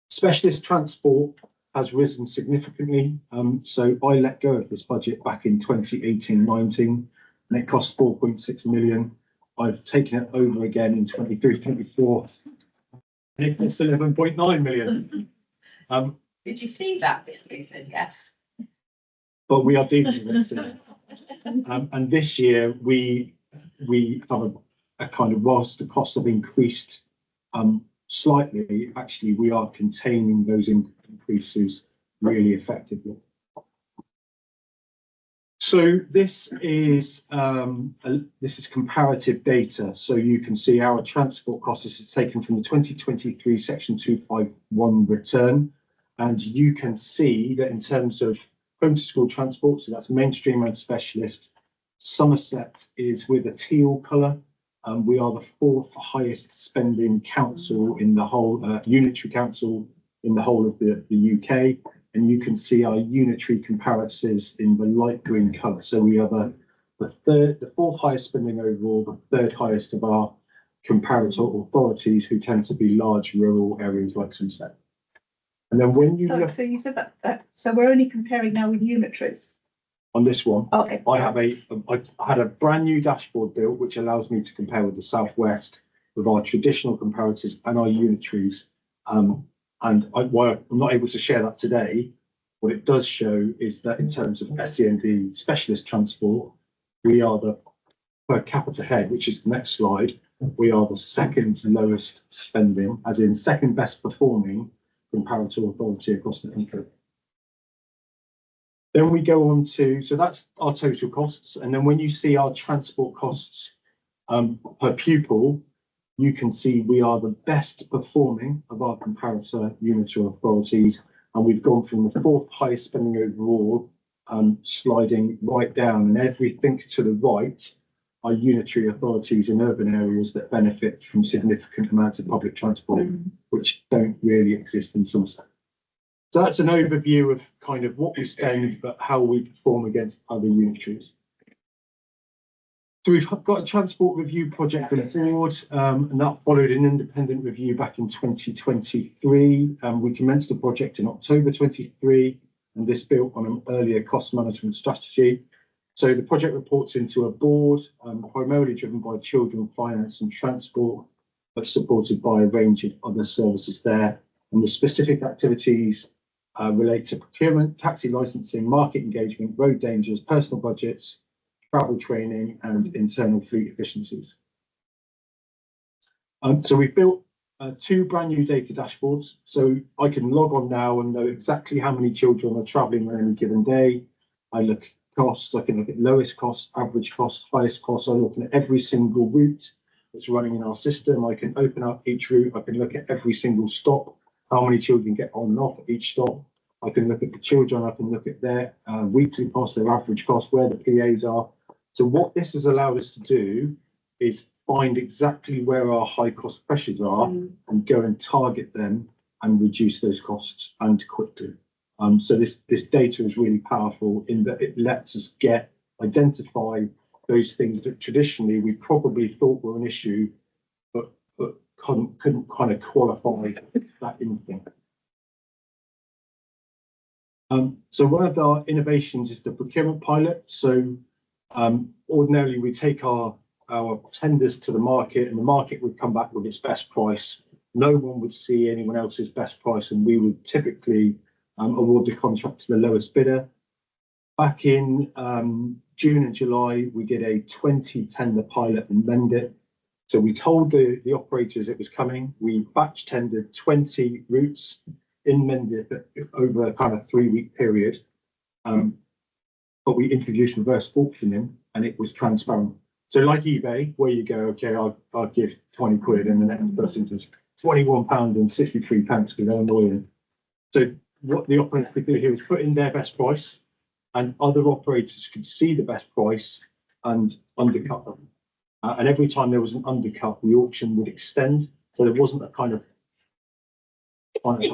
Specialist transport has risen significantly. So I let go of this budget back in 2018-19, and it cost 4.6 million. I've taken it over again in 23-24, and it costs 11.9 million. Did you see that bit? He said yes. But we are dealing with it. And this year we have a kind of, whilst the costs have increased slightly, actually we are containing those increases really effectively. So this is comparative data. So you can see our transport costs. This is taken from the 2023 section 251 return, and you can see that in terms of home to school transport, so that's mainstream and specialist, Somerset is with a teal colour. We are the 4th highest spending council in the whole unitary council in the whole of the UK, and you can see our unitary comparators in the light green colour. So we are the 4th highest spending overall, the 3rd highest of our comparator authorities, who tend to be large rural areas like Somerset. And then when you look So you said that, so we're only comparing now with unitaries? on this one, Okay. I had a brand new dashboard built, which allows me to compare with the Southwest, with our traditional comparators and our unitaries. While I'm not able to share that today, what it does show is that in terms of SEND specialist transport, we are the per capita head, which is the next slide. We are the 2nd lowest spending, as in 2nd best performing comparator authority across the country. Then we go on to, so that's our total costs. And then when you see our transport costs per pupil, you can see we are the best performing of our comparator unitary authorities. And we've gone from the 4th highest spending overall, sliding right down, and everything to the right are unitary authorities in urban areas that benefit from significant amounts of public transport, which don't really exist in Somerset. So that's an overview of kind of what we spend, but how we perform against other unitaries. So we've got a transport review project on board, and that followed an independent review back in 2023. We commenced the project in October 23, and this built on an earlier cost management strategy. So the project reports into a board, primarily driven by children, finance and transport, but supported by a range of other services there. And the specific activities relate to procurement, taxi licensing, market engagement, road dangers, personal budgets, travel training and internal fleet efficiencies. So we've built 2 brand new data dashboards. So I can log on now and know exactly how many children are travelling on any given day. I look at costs, I can look at lowest cost, average cost, highest cost. I'm looking at every single route that's running in our system. I can open up each route. I can look at every single stop, how many children get on and off at each stop. I can look at the children. I can look at their weekly cost, their average cost, where the PAs are. So what this has allowed us to do is find exactly where our high cost pressures are and go and target them and reduce those costs, and quickly. So this data is really powerful in that it lets us identify those things that traditionally we probably thought were an issue, but couldn't kind of qualify that instinct. So one of our innovations is the procurement pilot. So ordinarily we take our tenders to the market, and the market would come back with its best price. No one would see anyone else's best price, and we would typically award the contract to the lowest bidder. Back in June and July, we did a 20 tender pilot in Mendip. So we told the operators it was coming. We batch tendered 20 routes in Mendip over a kind of 3-week period. But we introduced reverse auctioning, and it was transparent. So like eBay, where you go, okay, I'll give 20 quid, and the next person says £21.63 because they're annoying. So what the operator could do here was put in their best price, and other operators could see the best price and undercut them. And every time there was an undercut, the auction would extend. So there wasn't a kind of point.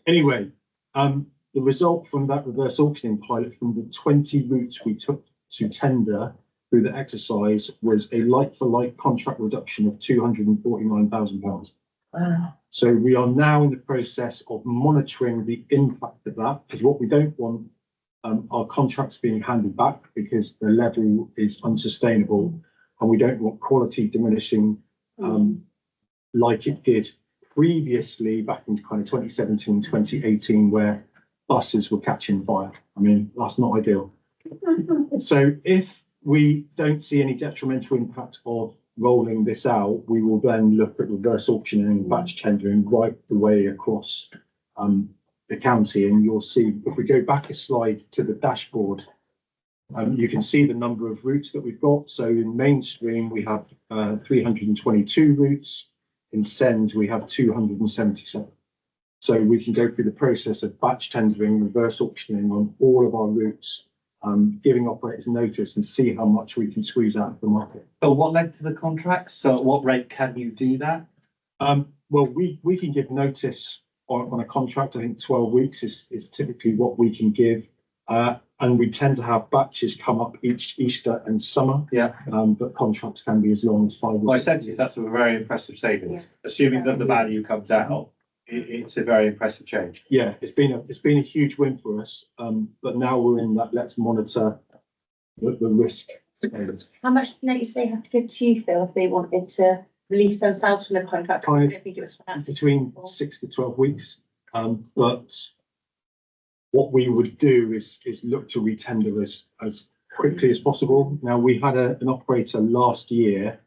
Anyway, the result from that reverse auctioning pilot, from the 20 routes we took to tender through the exercise, was a like-for-like contract reduction of £249,000. Wow. So we are now in the process of monitoring the impact of that, because what we don't want are contracts being handed back because the level is unsustainable, and we don't want quality diminishing like it did previously back in kind of 2017, 2018, where buses were catching fire. I mean, that's not ideal. So if we don't see any detrimental impact of rolling this out, we will then look at reverse auctioning and batch tendering right the way across the county. And you'll see, if we go back a slide to the dashboard, you can see the number of routes that we've got. So in mainstream, we have 322 routes. In Send, we have 277. So we can go through the process of batch tendering, reverse auctioning on all of our routes, giving operators notice and see how much we can squeeze out of the market. So what length of the contracts? So at what rate can you do that? Well, we can give notice on a contract. I think 12 weeks is typically what we can give. And we tend to have batches come up each Easter and summer. Yeah. But contracts can be as long as 5 weeks. My sense is that's a very impressive savings. Assuming that the value comes out, it's a very impressive change. Yeah, it's been a huge win for us. But now we're in that, let's monitor the risk. How much notice they have to give to you, Phil, if they wanted to release themselves from the contract? I don't think it was Between 6 to 12 weeks. But what we would do is look to retender as quickly as possible. Now, we had an operator last year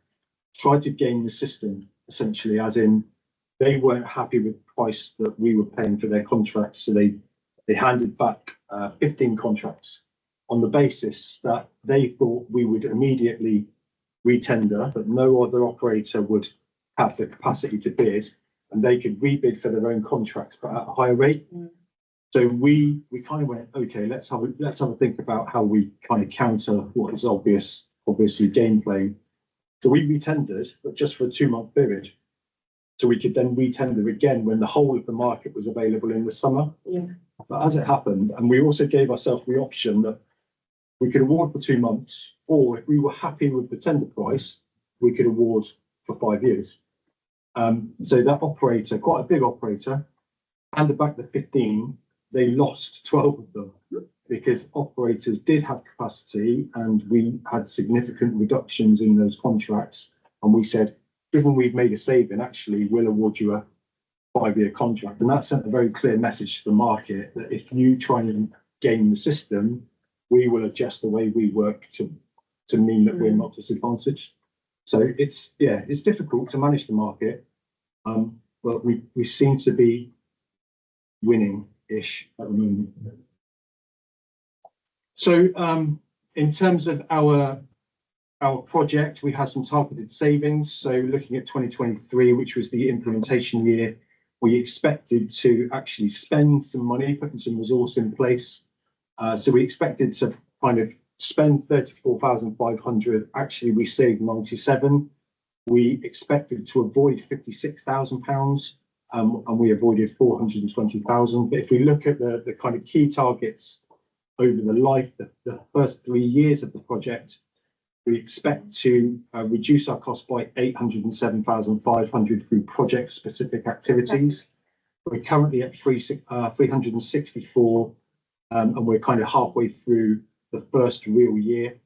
try to game the system, essentially, as in they weren't happy with the price that we were paying for their contracts. So they handed back 15 contracts on the basis that they thought we would immediately retender, that no other operator would have the capacity to bid, and they could rebid for their own contracts, but at a higher rate. So we kind of went, okay, let's have a think about how we kind of counter what is obviously gameplay. So we retendered, but just for a 2-month period. So we could then retender again when the whole of the market was available in the summer. Yeah. But as it happened, and we also gave ourselves the option that we could award for 2 months, or if we were happy with the tender price, we could award for 5 years. So that operator, quite a big operator, handed back the 15. They lost 12 of them because operators did have capacity, and we had significant reductions in those contracts. And we said, given we've made a saving, actually, we'll award you a 5-year contract. And that sent a very clear message to the market that if you try and game the system, we will adjust the way we work to mean that we're not disadvantaged. So it's difficult to manage the market, but we seem to be winning-ish at the moment. So in terms of our project, we had some targeted savings. So looking at 2023, which was the implementation year, we expected to actually spend some money, putting some resource in place. So we expected to kind of spend 34,500. Actually, we saved 97. We expected to avoid £56,000. and we avoided 420,000. But if we look at the kind of key targets over the first 3 years of the project, we expect to reduce our cost by 807,500 through project-specific activities. We're currently at 364, and we're kind of halfway through the first real year.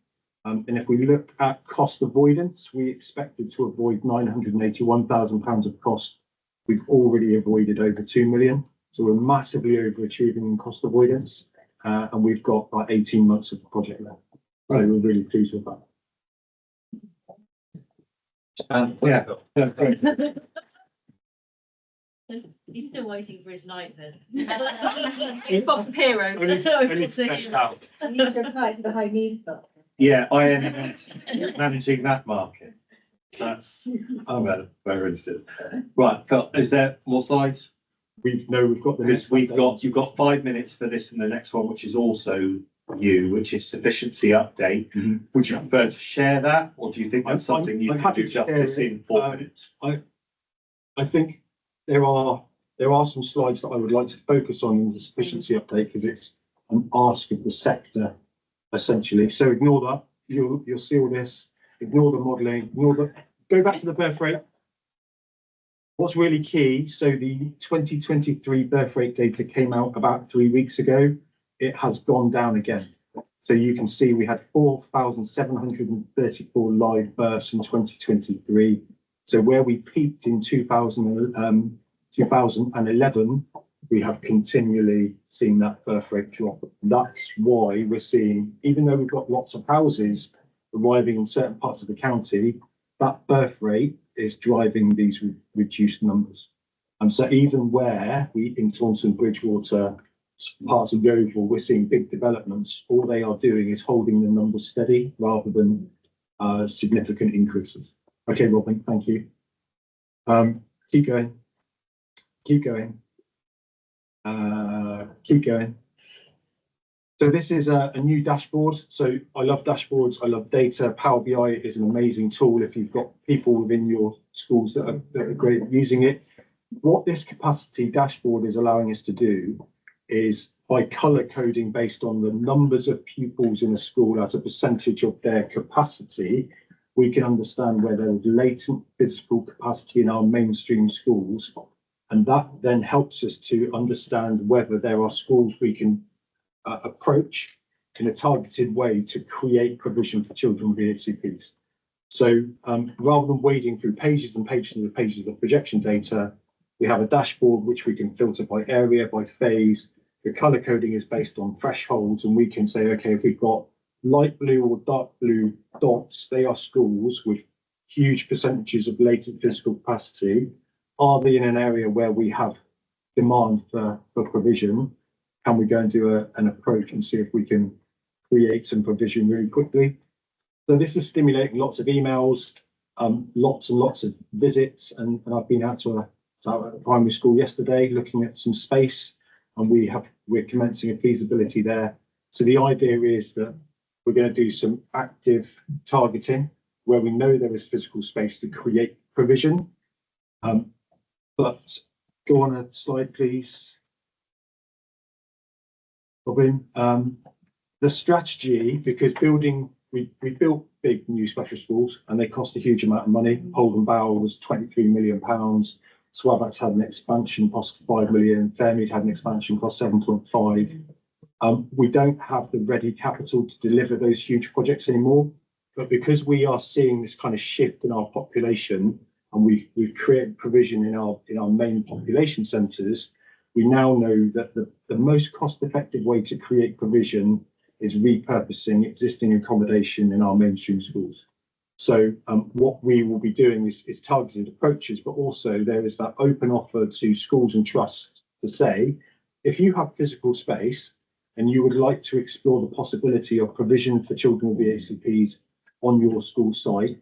And if we look at cost avoidance, we expected to avoid £981,000 of cost. We've already avoided over 2 million. So we're massively overachieving in cost avoidance, and we've got like 18 months of the project left. So we're really pleased with that. He's still waiting for his knighthood. Box of heroes. I need to stretch out. I need to apply for the high needs book. Yeah, I am managing that market. That's, where it is. Right, Phil, is there more slides? We've got Because you've got 5 minutes for this and the next one, which is also which is sufficiency update. Mm-hmm. Would you prefer to share that, or do you think that's something you I'm can happy do to justice share it. in 4 minutes? I think there are some slides that I would like to focus on in the sufficiency update because it's an ask of the sector, essentially. So ignore that. You'll see all this. Ignore the modelling. Go back to the birth rate. What's really key, so the 2023 birth rate data came out about 3 weeks ago. It has gone down again. So you can see we had 4,734 live births in 2023. So where we peaked in 2011, we have continually seen that birth rate drop. That's why we're seeing, even though we've got lots of houses arriving in certain parts of the county, that birth rate is driving these reduced numbers. And so even where in Taunton, Bridgewater, parts of Yeovil, we're seeing big developments, all they are doing is holding the numbers steady rather than significant increases. Okay, Robin, thank you. Keep going. Keep going. Keep going. So this is a new dashboard. So I love dashboards. I love data. Power BI is an amazing tool if you've got people within your schools that are great at using it. What this capacity dashboard is allowing us to do is by colour coding based on the numbers of pupils in a school as a percentage of their capacity, we can understand where there is latent physical capacity in our mainstream schools. And that then helps us to understand whether there are schools we can approach in a targeted way to create provision for children with EHCPs. So rather than wading through pages and pages and pages of projection data, we have a dashboard which we can filter by area, by phase. The colour coding is based on thresholds, and we can say, okay, if we've got light blue or dark blue dots, they are schools with huge percentages of latent physical capacity. Are they in an area where we have demand for provision? Can we go and do an approach and see if we can create some provision really quickly? So this is stimulating lots of emails, lots and lots of visits, and I've been out to a primary school yesterday looking at some space, and we're commencing a feasibility there. So the idea is that we're going to do some active targeting where we know there is physical space to create provision. But go on a slide, please. Robin, the strategy, because we built big new special schools and they cost a huge amount of money. Holden Bower was £23 million. Swabbats had an expansion cost of 5 million. Fairmead had an expansion cost 7.5. We don't have the ready capital to deliver those huge projects anymore. But because we are seeing this kind of shift in our population, and we've created provision in our main population centres, we now know that the most cost-effective way to create provision is repurposing existing accommodation in our mainstream schools. So what we will be doing is targeted approaches, but also there is that open offer to schools and trusts to say, if you have physical space and you would like to explore the possibility of provision for children with EHCPs on your school site,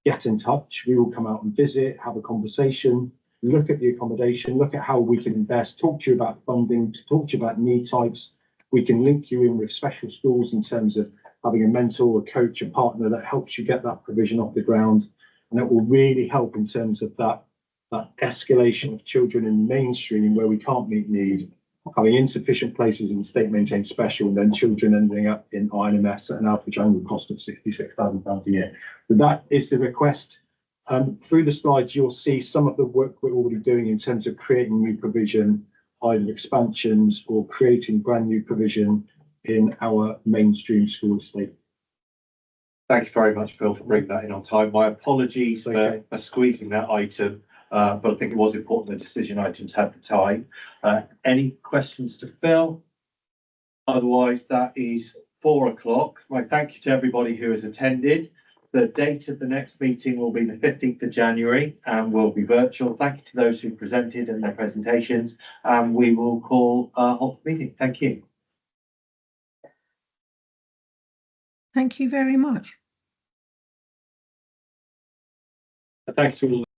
get in touch. We will come out and visit, have a conversation, look at the accommodation, look at how we can invest, talk to you about funding, talk to you about need types. We can link you in with special schools in terms of having a mentor, a coach, a partner that helps you get that provision off the ground. And it will really help in terms of that that escalation of children in mainstream where we can't meet need, having insufficient places in state maintained special, and then children ending up in INMS at an average annual cost of £66,000 a year. But that is the request. Through the slides, you'll see some of the work we're already doing in terms of creating new provision, either expansions or creating brand new provision in our mainstream school estate. Thank you very much, Phil, for bringing that in on time. My apologies Okay. for squeezing that item, but I think it was important the decision items had the time. Any questions to Phil? Otherwise, that is 4 o'clock. My thank you to everybody who has attended. The date of the next meeting will be the 15th of January and will be virtual. Thank you to those who presented and their presentations. And we will call off the meeting. Thank you. Thank you very much. Thanks to all.